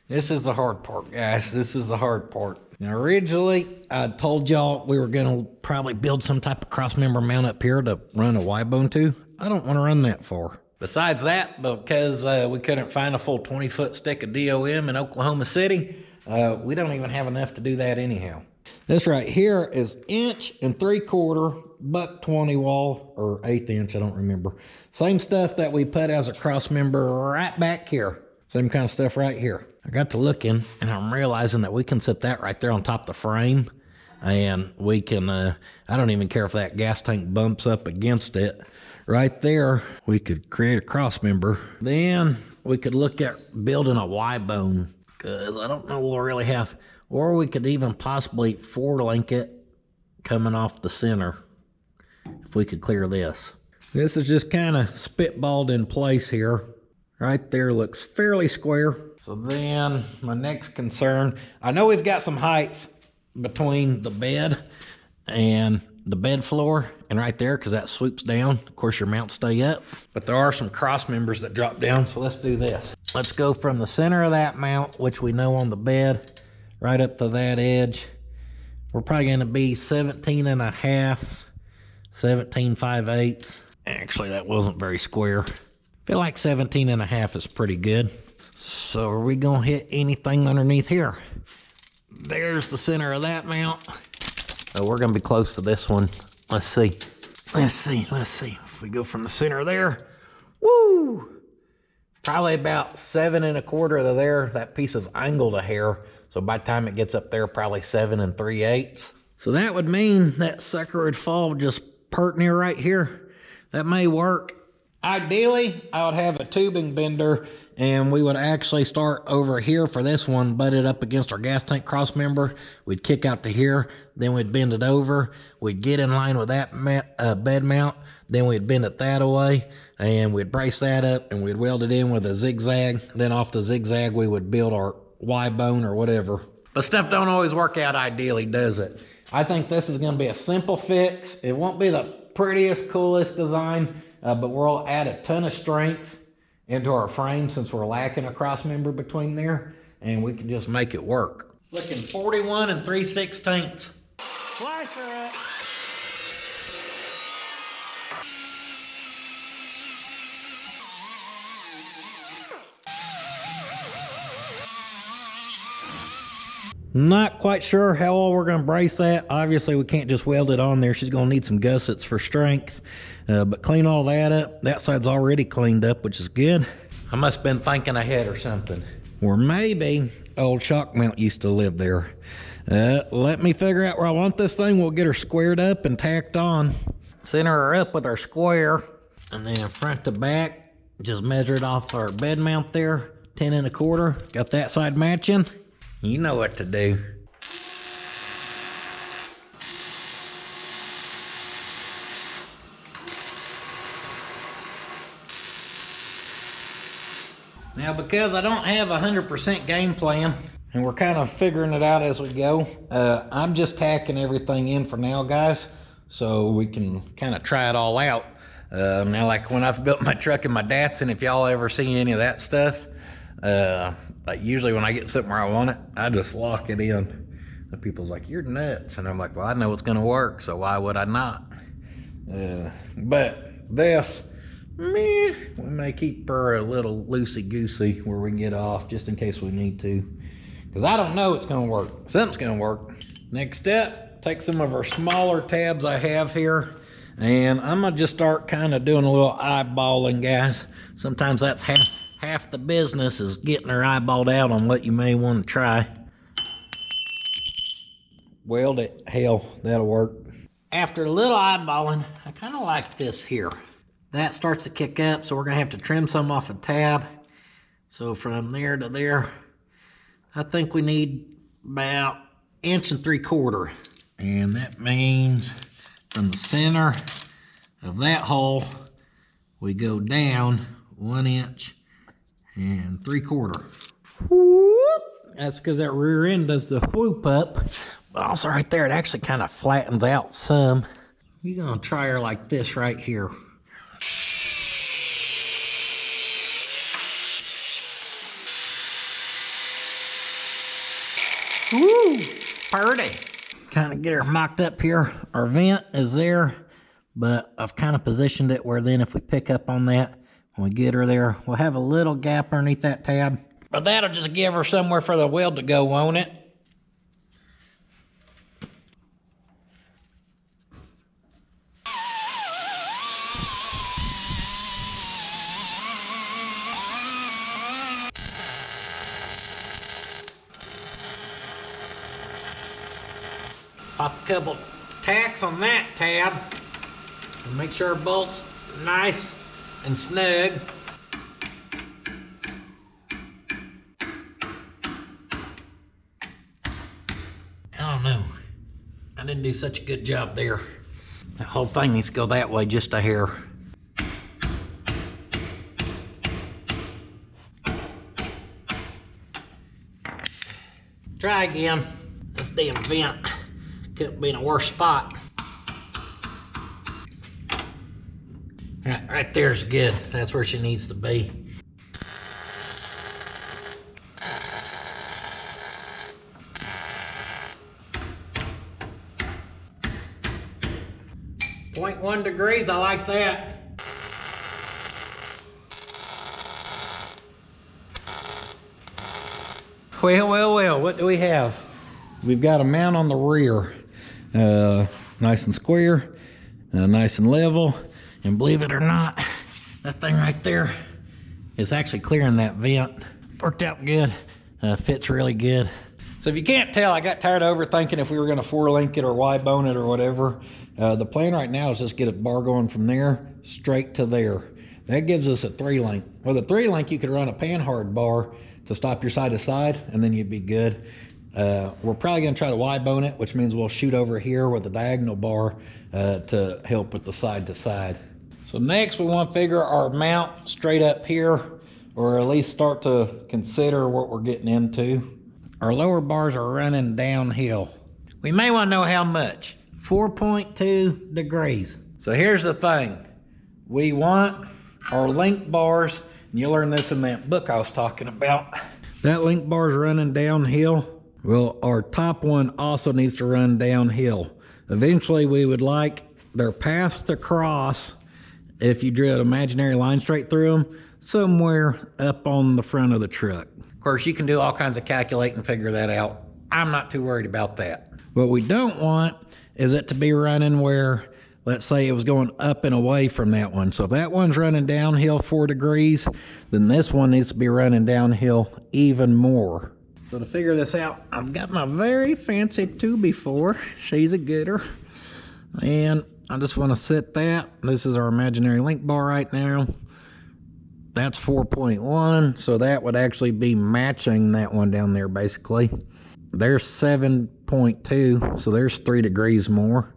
This is the hard part, guys. This is the hard part. Now, originally, I told y'all we were going to probably build some type of crossmember mount up here to run a Y-bone to. I don't want to run that far. Besides that, because we couldn't find a full 20-foot stick of DOM in Oklahoma City, we don't even have enough to do that anyhow. This right here is 1 3/4 buck 20 wall, or 1/8 inch, I don't remember. Same stuff that we put as a crossmember right back here. Same kind of stuff right here. I got to looking, and I'm realizing that we can set that right there on top of the frame, and we can, I don't even care if that gas tank bumps up against it. Right there, we could create a crossmember. Then we could look at building a Y-bone, because I don't know we'll really have, or we could even possibly 4-link it coming off the center, if we could clear this. This is just kind of spitballed in place here. Right there looks fairly square. So then my next concern, I know we've got some height between the bed and the bed floor and right there, because that swoops down. Of course, your mounts stay up, but there are some cross members that drop down. So let's do this. Let's go from the center of that mount, which we know on the bed, right up to that edge. We're probably going to be 17.5, 17 5/8. Actually, that wasn't very square. Feel like 17.5 is pretty good. So are we gonna hit anything underneath here? There's the center of that mount. Oh, we're gonna be close to this one. Let's see. If we go from the center there, woo! Probably about 7 1/4 to there. That piece is angled a hair. So by the time it gets up there, probably 7 3/8. So that would mean that sucker would fall just pert near right here. That may work. Ideally, I would have a tubing bender and we would actually start over here for this one, butt it up against our gas tank cross member. We'd kick out to here, then we'd bend it over. We'd get in line with that bed mount, then we'd bend it that away, and we'd brace that up and we'd weld it in with a zigzag. Then off the zigzag, we would build our Y bone or whatever. But stuff don't always work out ideally, does it? I think this is gonna be a simple fix. It won't be the prettiest, coolest design, but we'll add a ton of strength into our frame since we're lacking a cross member between there, and we can just make it work. Looking 41 3/16. Slicer it. Not quite sure how well we're gonna brace that. Obviously we can't just weld it on there. She's gonna need some gussets for strength. But clean all that up. That side's already cleaned up, which is good. I must have been thinking ahead or something. Or maybe old chalk mount used to live there. Let me figure out where I want this thing. We'll get her squared up and tacked on. Center her up with our square. And then front to back, just measure it off our bed mount there. 10 1/4. Got that side matching. You know what to do. Now, because I don't have a 100% game plan, and we're kind of figuring it out as we go, I'm just tacking everything in for now, guys, so we can kind of try it all out. Now, like when I've built my truck and my Datsun, if y'all ever see any of that stuff, like usually when I get something where I want it, I just lock it in. And people's like, you're nuts. And I'm like, well, I know it's gonna work, so why would I not? But this, we may keep her a little loosey-goosey where we can get off just in case we need to. Because I don't know it's gonna work. Something's gonna work. Next step, take some of our smaller tabs I have here, and I'm gonna just start kind of doing a little eyeballing, guys. Sometimes that's half the business is getting her eyeballed out on what you may want to try. Weld it, hell, that'll work. After a little eyeballing, I kind of like this here. That starts to kick up, so we're gonna have to trim some off a tab. So from there to there, I think we need about 1 3/4 inches. And that means from the center of that hole, we go down 1 3/4 inches. Whoop. That's because that rear end does the whoop up. But also right there, it actually kind of flattens out some. We're gonna try her like this right here. Woo, pretty. Kind of get her mocked up here. Our vent is there, but I've kind of positioned it where then if we pick up on that, when we get her there, we'll have a little gap underneath that tab. But that'll just give her somewhere for the weld to go, won't it? Pop a couple tacks on that tab and make sure our bolt's nice and snug. I don't know. I didn't do such a good job there. That whole thing needs to go that way just a hair. Try again. This damn vent couldn't be in a worse spot. Right there's good. That's where she needs to be. .1 degrees, I like that. Well, what do we have? We've got a mount on the rear. Nice and square, nice and level. And believe it or not, that thing right there is actually clearing that vent. Worked out good, fits really good. So if you can't tell, I got tired of overthinking if we were gonna 4-link it or Y-bone it or whatever. The plan right now is just get a bar going from there straight to there. That gives us a 3-link. With a 3-link, you could run a pan-hard bar to stop your side to side, and then you'd be good. We're probably gonna try to Y-bone it, which means we'll shoot over here with a diagonal bar to help with the side to side. So next we want to figure our mount straight up here, or at least start to consider what we're getting into. Our lower bars are running downhill. We may want to know how much. 4.2 degrees. So here's the thing. We want our link bars, and you'll learn this in that book I was talking about. That link bar is running downhill. Well, our top one also needs to run downhill. Eventually we would like their paths to cross, if you drew an imaginary line straight through them, somewhere up on the front of the truck. Of course, you can do all kinds of calculating and figure that out. I'm not too worried about that. What we don't want is it to be running where, let's say it was going up and away from that one. So if that one's running downhill 4 degrees, then this one needs to be running downhill even more. So to figure this out, I've got my very fancy 2x4. She's a gooder. And I just want to set that. This is our imaginary link bar right now. That's 4.1, so that would actually be matching that one down there basically. There's 7.2, so there's 3 degrees more.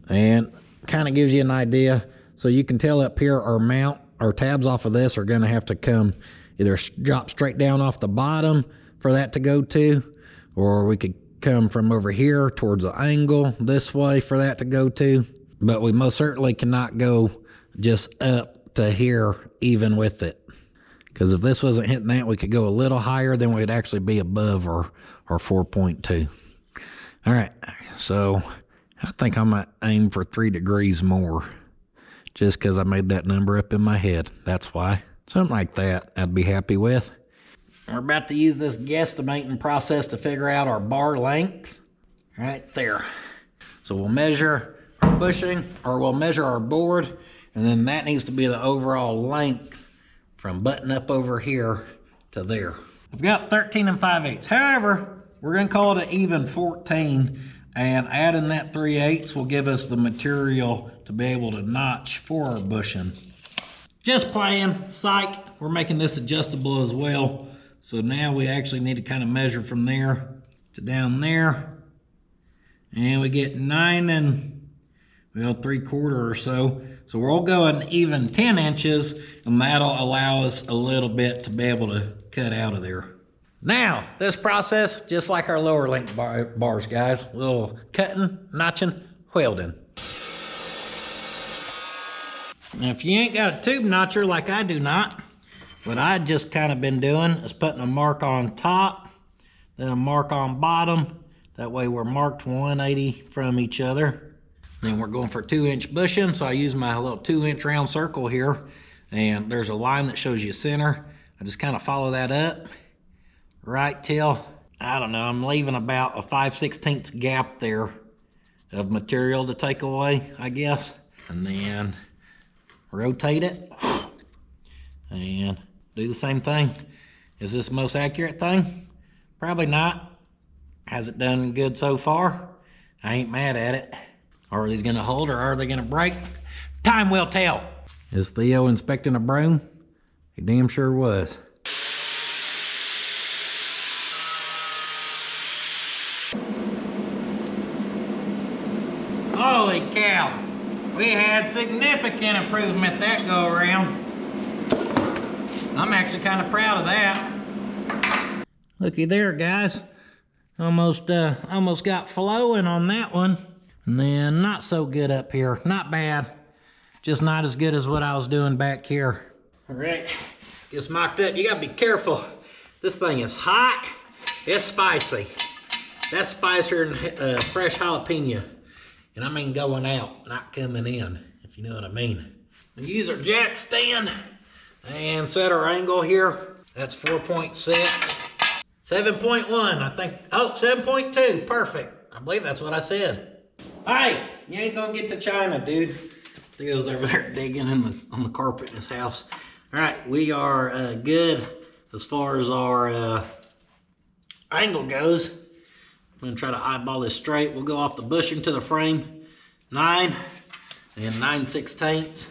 And kind of gives you an idea. So you can tell up here our mount, our tabs off of this are going to have to come either drop straight down off the bottom for that to go to, or we could come from over here towards the angle this way for that to go to. But we most certainly cannot go just up to here even with it, because if this wasn't hitting that, we could go a little higher, then we'd actually be above our 4.2. All right, so I think I might aim for 3 degrees more, just because I made that number up in my head. That's why. Something like that I'd be happy with. We're about to use this guesstimating process to figure out our bar length right there. So we'll measure our bushing, or we'll measure our board, and then that needs to be the overall length from button up over here to there. We've got 13 5/8. However, we're gonna call it an even 14, and adding that 3/8 will give us the material to be able to notch for our bushing. Just playing, psych, we're making this adjustable as well. So now we actually need to kind of measure from there to down there. And we get 9 3/4 or so. So we're all going even 10 inches, and that'll allow us a little bit to be able to cut out of there. Now, this process, just like our lower link bars, guys, a little cutting, notching, welding. Now, if you ain't got a tube notcher like I do not, what I just kind of been doing is putting a mark on top, then a mark on bottom. That way we're marked 180 from each other. Then we're going for 2-inch bushing, so I use my little 2-inch round circle here, and there's a line that shows you center. I just kind of follow that up right till, I don't know, I'm leaving about a 5/16 gap there of material to take away, I guess. And then rotate it and do the same thing. Is this the most accurate thing? Probably not. Has it done good so far? I ain't mad at it. Are these gonna hold or are they gonna break? Time will tell. Is Theo inspecting a broom? He damn sure was. Holy cow. We had significant improvement that go around. I'm actually kind of proud of that. Looky there, guys. Almost got flowing on that one. And then not so good up here. Not bad. Just not as good as what I was doing back here. All right, gets mocked up. You gotta be careful. This thing is hot. It's spicy. That's spicier than fresh jalapeno. And I mean going out, not coming in, if you know what I mean. We use our jack stand and set our angle here. That's 4.6. 7.1, I think. Oh, 7.2, perfect. I believe that's what I said. All right, you ain't gonna get to China, dude. Theo's over there digging on the carpet in his house. All right, we are good as far as our angle goes. I'm gonna try to eyeball this straight. We'll go off the bushing to the frame, 9 and 9/16,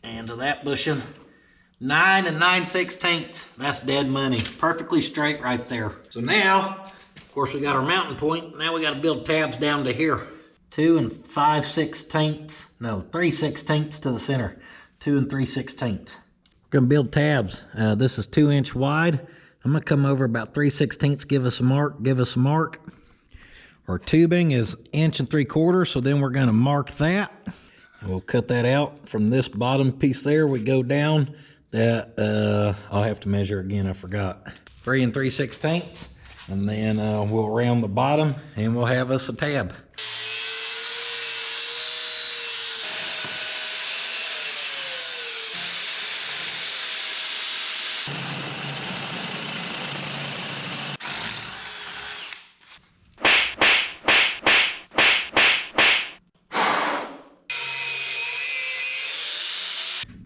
and to that bushing, 9 and 9/16. That's dead money. Perfectly straight right there. So now, of course, we got our mounting point. Now we got to build tabs down to here. 2 and 5/16. No, 3/16 to the center. 2 and 3/16. We're gonna build tabs. This is 2-inch wide. I'm gonna come over about 3/16. Give us a mark. Our tubing is 1 3/4 inch, so then we're gonna mark that. We'll cut that out from this bottom piece there. We go down that, I'll have to measure again, I forgot. 3 and 3/16, and then we'll round the bottom and we'll have us a tab.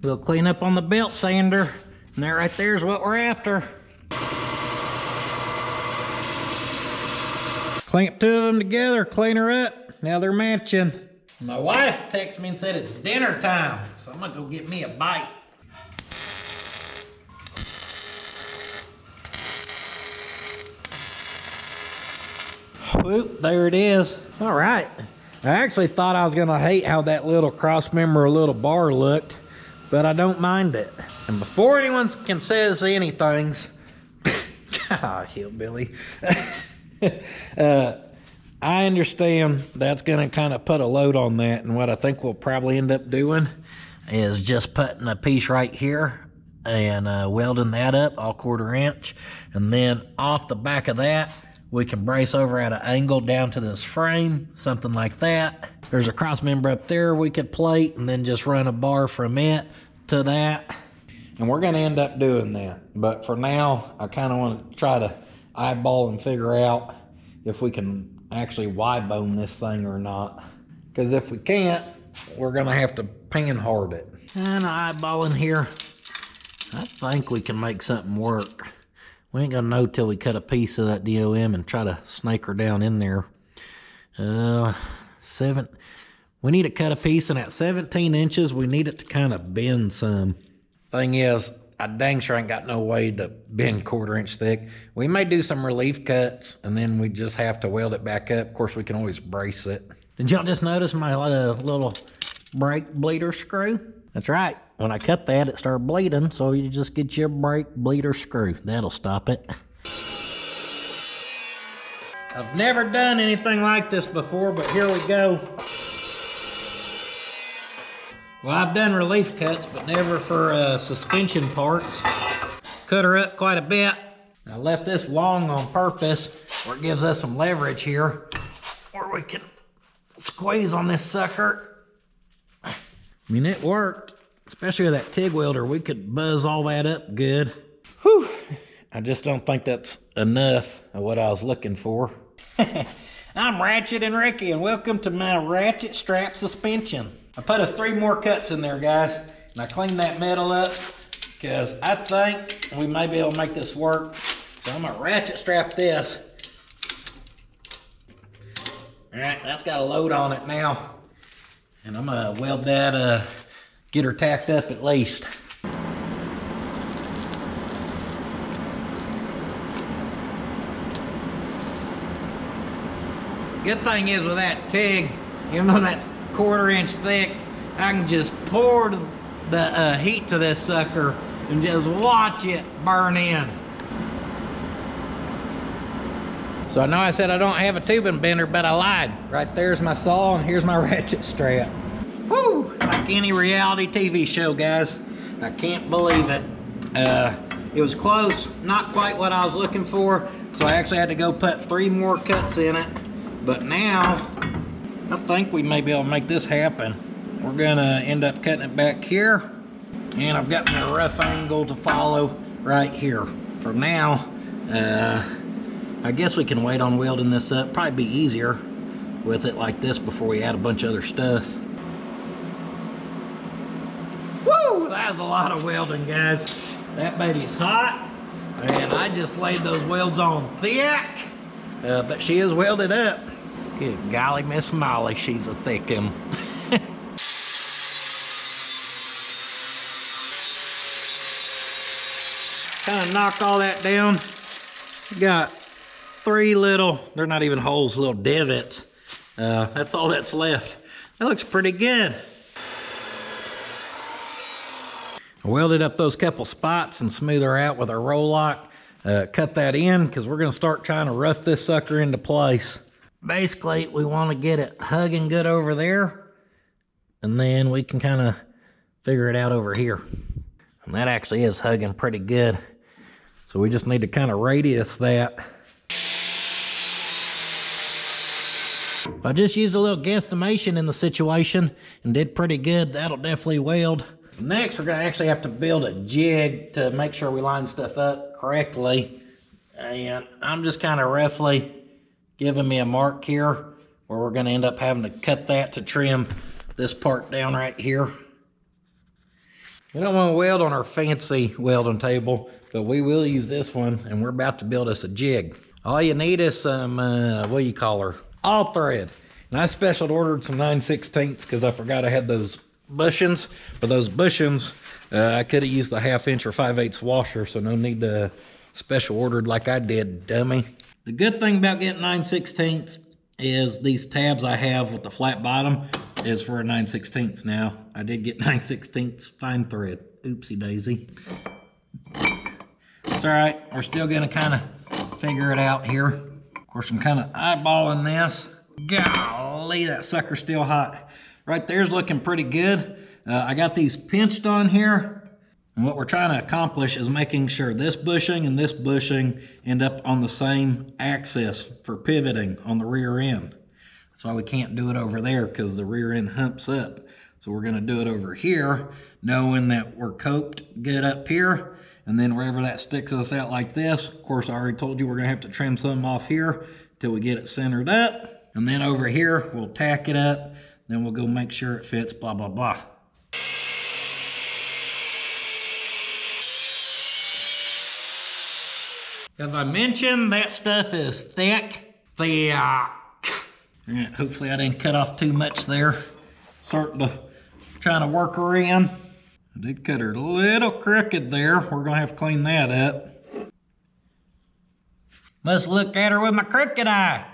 We'll clean up on the belt sander, and that right there is what we're after. Clamp 2 of them together, clean her up. Now they're matching. My wife texted me and said it's dinner time, so I'm gonna go get me a bite. Whoop, there it is. All right. I actually thought I was gonna hate how that little crossmember little bar looked, but I don't mind it. And before anyone can says anything, God, hillbilly. I understand that's gonna kind of put a load on that, and what I think we'll probably end up doing is just putting a piece right here and welding that up all 1/4 inch, and then off the back of that we can brace over at an angle down to this frame, something like that. There's a cross member up there we could plate and then just run a bar from it to that. And we're gonna end up doing that. But for now, I kinda wanna try to eyeball and figure out if we can actually Y-bone this thing or not. Because if we can't, we're gonna have to pan-hard it. And eyeballing here, I think we can make something work. We ain't gonna know till we cut a piece of that DOM and try to snake her down in there. We need to cut a piece, and at 17 inches, we need it to kind of bend some. Thing is, I dang sure ain't got no way to bend 1/4 inch thick. We may do some relief cuts, and then we just have to weld it back up. Of course, we can always brace it. Did y'all just notice my little brake bleeder screw? That's right. When I cut that, it started bleeding, so you just get your brake bleeder screw. That'll stop it. I've never done anything like this before, but here we go. Well, I've done relief cuts, but never for suspension parts. Cut her up quite a bit. I left this long on purpose, where it gives us some leverage here, where we can squeeze on this sucker. I mean, it worked, especially with that TIG welder. We could buzz all that up good. Whew. I just don't think that's enough of what I was looking for. I'm Ratchet and Ricky, and welcome to my ratchet strap suspension. I put us 3 more cuts in there, guys, and I cleaned that metal up because I think we may be able to make this work. So I'm gonna ratchet strap this. All right, that's got a load on it now, and I'm gonna weld that, get her tacked up at least. Good thing is with that TIG, even though that's 1/4 inch thick, I can just pour the heat to this sucker and just watch it burn in. So I know I said I don't have a tubing bender, but I lied. Right there's my saw and here's my ratchet strap. Woo! Like any reality TV show, guys. I can't believe it. It was close, not quite what I was looking for, so I actually had to go put 3 more cuts in it. But now, I think we may be able to make this happen. We're gonna end up cutting it back here, and I've got my rough angle to follow right here. For now, I guess we can wait on welding this up. Probably be easier with it like this before we add a bunch of other stuff. Woo! That was a lot of welding, guys. That baby's hot, and I just laid those welds on thick, but she is welded up. Good golly, Miss Molly, she's a thickin'. Kind of knock all that down. Got 3 little, they're not even holes, little divots. That's all that's left. That looks pretty good. I welded up those couple spots and smooth her out with our roll lock. Cut that in because we're gonna start trying to rough this sucker into place. Basically, we want to get it hugging good over there, and then we can kind of figure it out over here. And that actually is hugging pretty good. So we just need to kind of radius that. I just used a little guesstimation in the situation and did pretty good. That'll definitely weld. Next, we're gonna actually have to build a jig to make sure we line stuff up correctly. And I'm just kind of roughly giving me a mark here where we're gonna end up having to cut that to trim this part down right here. We don't want to weld on our fancy welding table, but we will use this one, and we're about to build us a jig. All you need is some, what do you call her? All thread. And I special ordered some 9/16 because I forgot I had those bushings. But those bushings, I could have used the 1/2 inch or 5/8 washer, so no need to special ordered like I did, dummy. The good thing about getting 9/16 is these tabs I have with the flat bottom is for a 9/16 now. I did get 9/16 fine thread. Oopsie daisy. It's all right. We're still gonna kind of figure it out here. Of course, I'm kind of eyeballing this. Golly, that sucker's still hot. Right there's looking pretty good. I got these pinched on here. And what we're trying to accomplish is making sure this bushing and this bushing end up on the same axis for pivoting on the rear end. That's why we can't do it over there, because the rear end humps up. So we're gonna do it over here, knowing that we're coped good up here, and then wherever that sticks us out like this, of course I already told you we're gonna have to trim some off here till we get it centered up. And then over here, we'll tack it up, then we'll go make sure it fits, blah, blah, blah. As I mentioned, that stuff is thick. Hopefully I didn't cut off too much there. Trying to work her in. I did cut her a little crooked there. We're gonna have to clean that up. Must look at her with my crooked eye.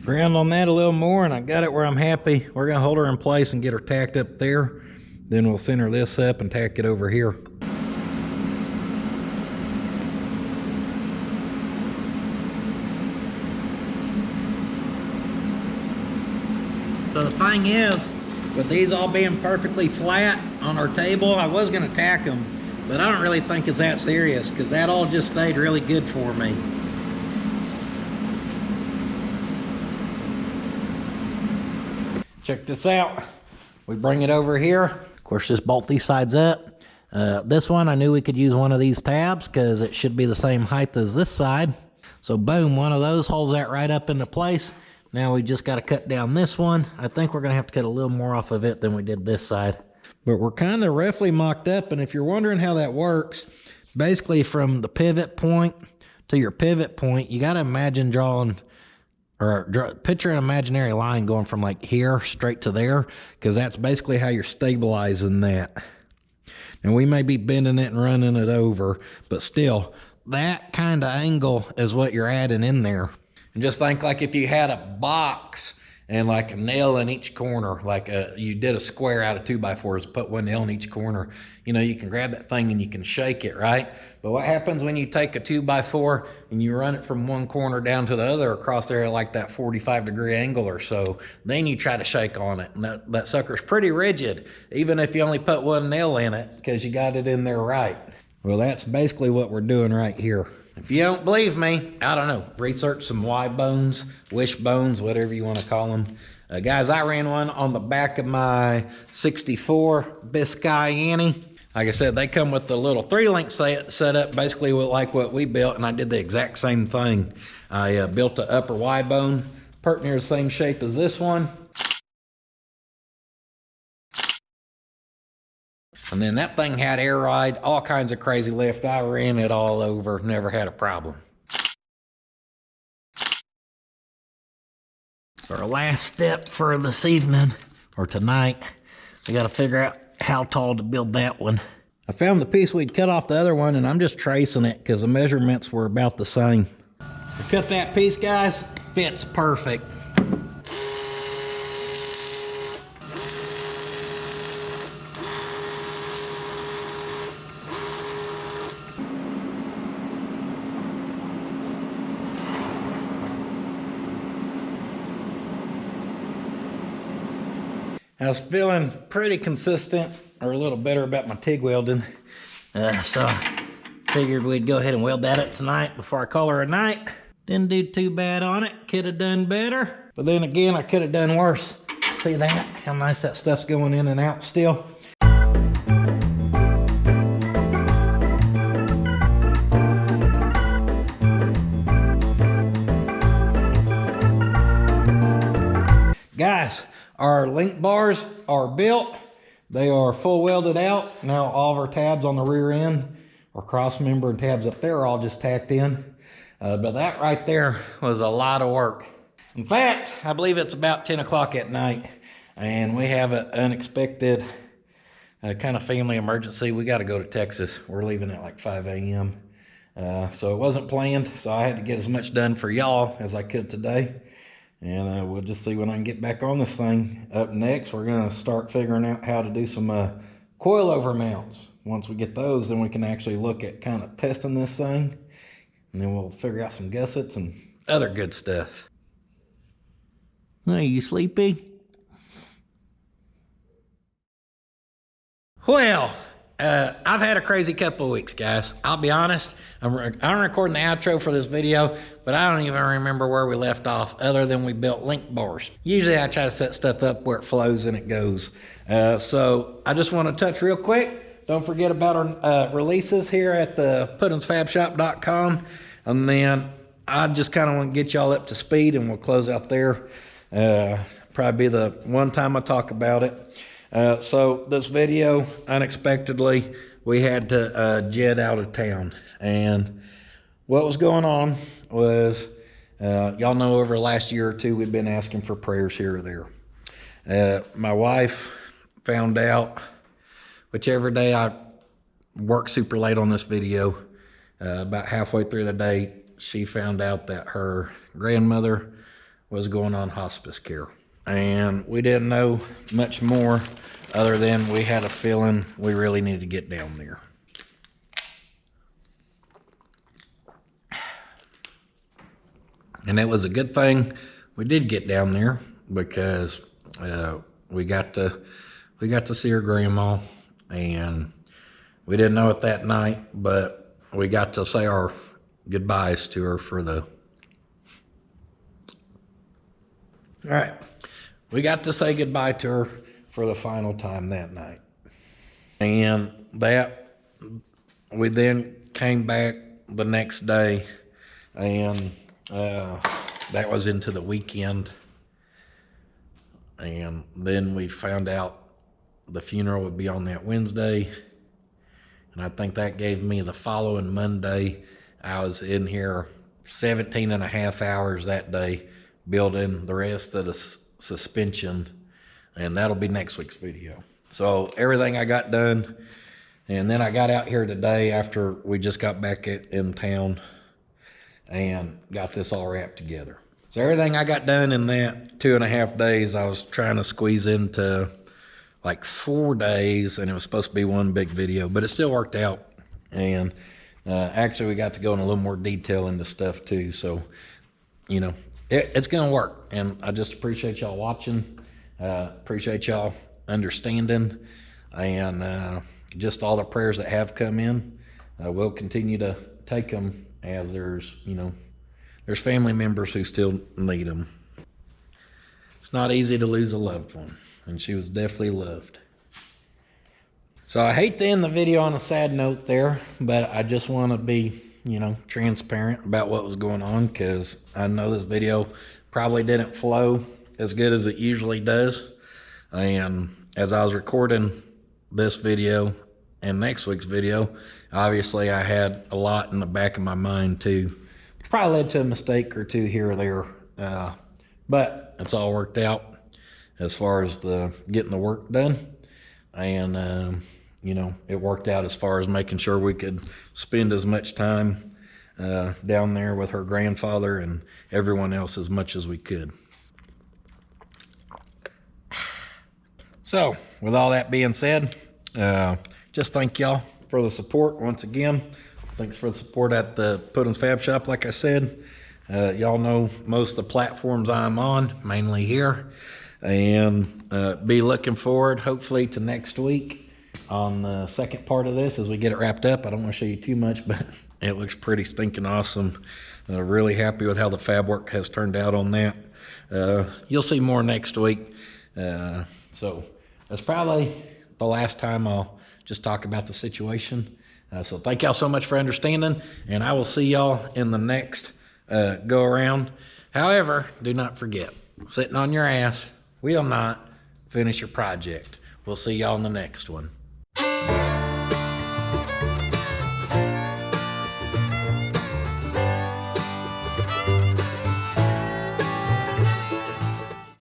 Ground on that a little more and I got it where I'm happy. We're gonna hold her in place and get her tacked up there. Then we'll center this up and tack it over here. So the thing is, with these all being perfectly flat on our table, I was gonna tack them, but I don't really think it's that serious because that all just stayed really good for me. Check this out. We bring it over here. Of course, just bolt these sides up. This one, I knew we could use one of these tabs because it should be the same height as this side. So boom, one of those holds that right up into place. Now we just got to cut down this one. I think we're going to have to cut a little more off of it than we did this side. But we're kind of roughly mocked up, and if you're wondering how that works, basically from the pivot point to your pivot point, you got to imagine picture an imaginary line going from like here straight to there, because that's basically how you're stabilizing that. And we may be bending it and running it over, but still, that kind of angle is what you're adding in there. And just think like if you had a box and like a nail in each corner, like you did a square out of 2x4s, put one nail in each corner, you know, you can grab that thing and you can shake it, right? But what happens when you take a 2x4 and you run it from one corner down to the other across there like that 45-degree angle or so, then you try to shake on it. And that sucker's pretty rigid, even if you only put one nail in it because you got it in there right. Well, that's basically what we're doing right here. If you don't believe me, I don't know, research some Y bones, wishbones, whatever you want to call them. Guys, I ran one on the back of my 64 Biscay Annie. Like I said, they come with the little 3-link setup, basically like what we built, and I did the exact same thing. I built the upper Y bone, pert near the same shape as this one. And then that thing had air ride, all kinds of crazy lift. I ran it all over, never had a problem. Our last step for this evening, or tonight, we gotta figure out how tall to build that one. I found the piece we'd cut off the other one, and I'm just tracing it because the measurements were about the same. I cut that piece, guys, fits perfect. I was feeling pretty consistent, or a little better about my TIG welding. So I figured we'd go ahead and weld that up tonight before I call her a night. Didn't do too bad on it, could have done better. But then again, I could have done worse. See that? How nice that stuff's going in and out still. Guys, our link bars are built. They are full welded out. Now all of our tabs on the rear end, our cross member and tabs up there are all just tacked in. But that right there was a lot of work. In fact, I believe it's about 10 o'clock at night, and we have an unexpected kind of family emergency. We got to go to Texas. We're leaving at like 5 a.m. So it wasn't planned, so I had to get as much done for y'all as I could today. And we'll just see when I can get back on this thing. Up next, we're going to start figuring out how to do some coil over mounts. Once we get those, then we can actually look at kind of testing this thing. And then we'll figure out some gussets and other good stuff. Are you sleepy? Well, I've had a crazy couple of weeks, guys. I'll be honest. I'm recording the outro for this video, but I don't even remember where we left off other than we built link bars. Usually I try to set stuff up where it flows and it goes. So I just want to touch real quick. Don't forget about our releases here at the puddins.fab.shop.com. And then I just kind of want to get y'all up to speed, and we'll close out there. Probably be the one time I talk about it. So this video, unexpectedly, we had to jet out of town. And what was going on was, y'all know over the last year or two, we've been asking for prayers here or there. My wife found out, whichever day I worked super late on this video, about halfway through the day, she found out that her grandmother was going on hospice care. And we didn't know much more other than we had a feeling we really needed to get down there. And it was a good thing we did get down there, because we got to see her grandma, and we didn't know it that night, but we got to say our goodbyes to her for the... All right. We got to say goodbye to her for the final time that night. And that, we then came back the next day, and that was into the weekend. And then we found out the funeral would be on that Wednesday. And I think that gave me the following Monday. I was in here 17 and a half hours that day building the rest of the suspension, and that'll be next week's video. So everything I got done, and then I got out here today after we just got back in town and got this all wrapped together. So everything I got done in that 2.5 days, I was trying to squeeze into like 4 days, and it was supposed to be one big video, but it still worked out. And actually we got to go in a little more detail into stuff too. So, you know, it's gonna work, and I just appreciate y'all watching. Appreciate y'all understanding, and just all the prayers that have come in. We'll continue to take them, as there's family members who still need them. It's not easy to lose a loved one, and she was definitely loved. So I hate to end the video on a sad note there, but I just want to be, you know, transparent about what was going on, because I know this video probably didn't flow as good as it usually does. And as I was recording this video and next week's video, obviously I had a lot in the back of my mind too. Probably led to a mistake or two here or there, but it's all worked out as far as getting the work done. And you know, it worked out as far as making sure we could spend as much time down there with her grandfather and everyone else as much as we could. So, with all that being said, just thank y'all for the support once again. Thanks for the support at the Puddins Fab Shop, like I said. Y'all know most of the platforms I'm on, mainly here. And be looking forward, hopefully, to next week on the second part of this as we get it wrapped up. I don't want to show you too much, but it looks pretty stinking awesome. Really happy with how the fab work has turned out on that. You'll see more next week. So that's probably the last time I'll just talk about the situation. So thank y'all so much for understanding, and I will see y'all in the next go around. However, do not forget, sitting on your ass will not finish your project. We'll see y'all in the next one.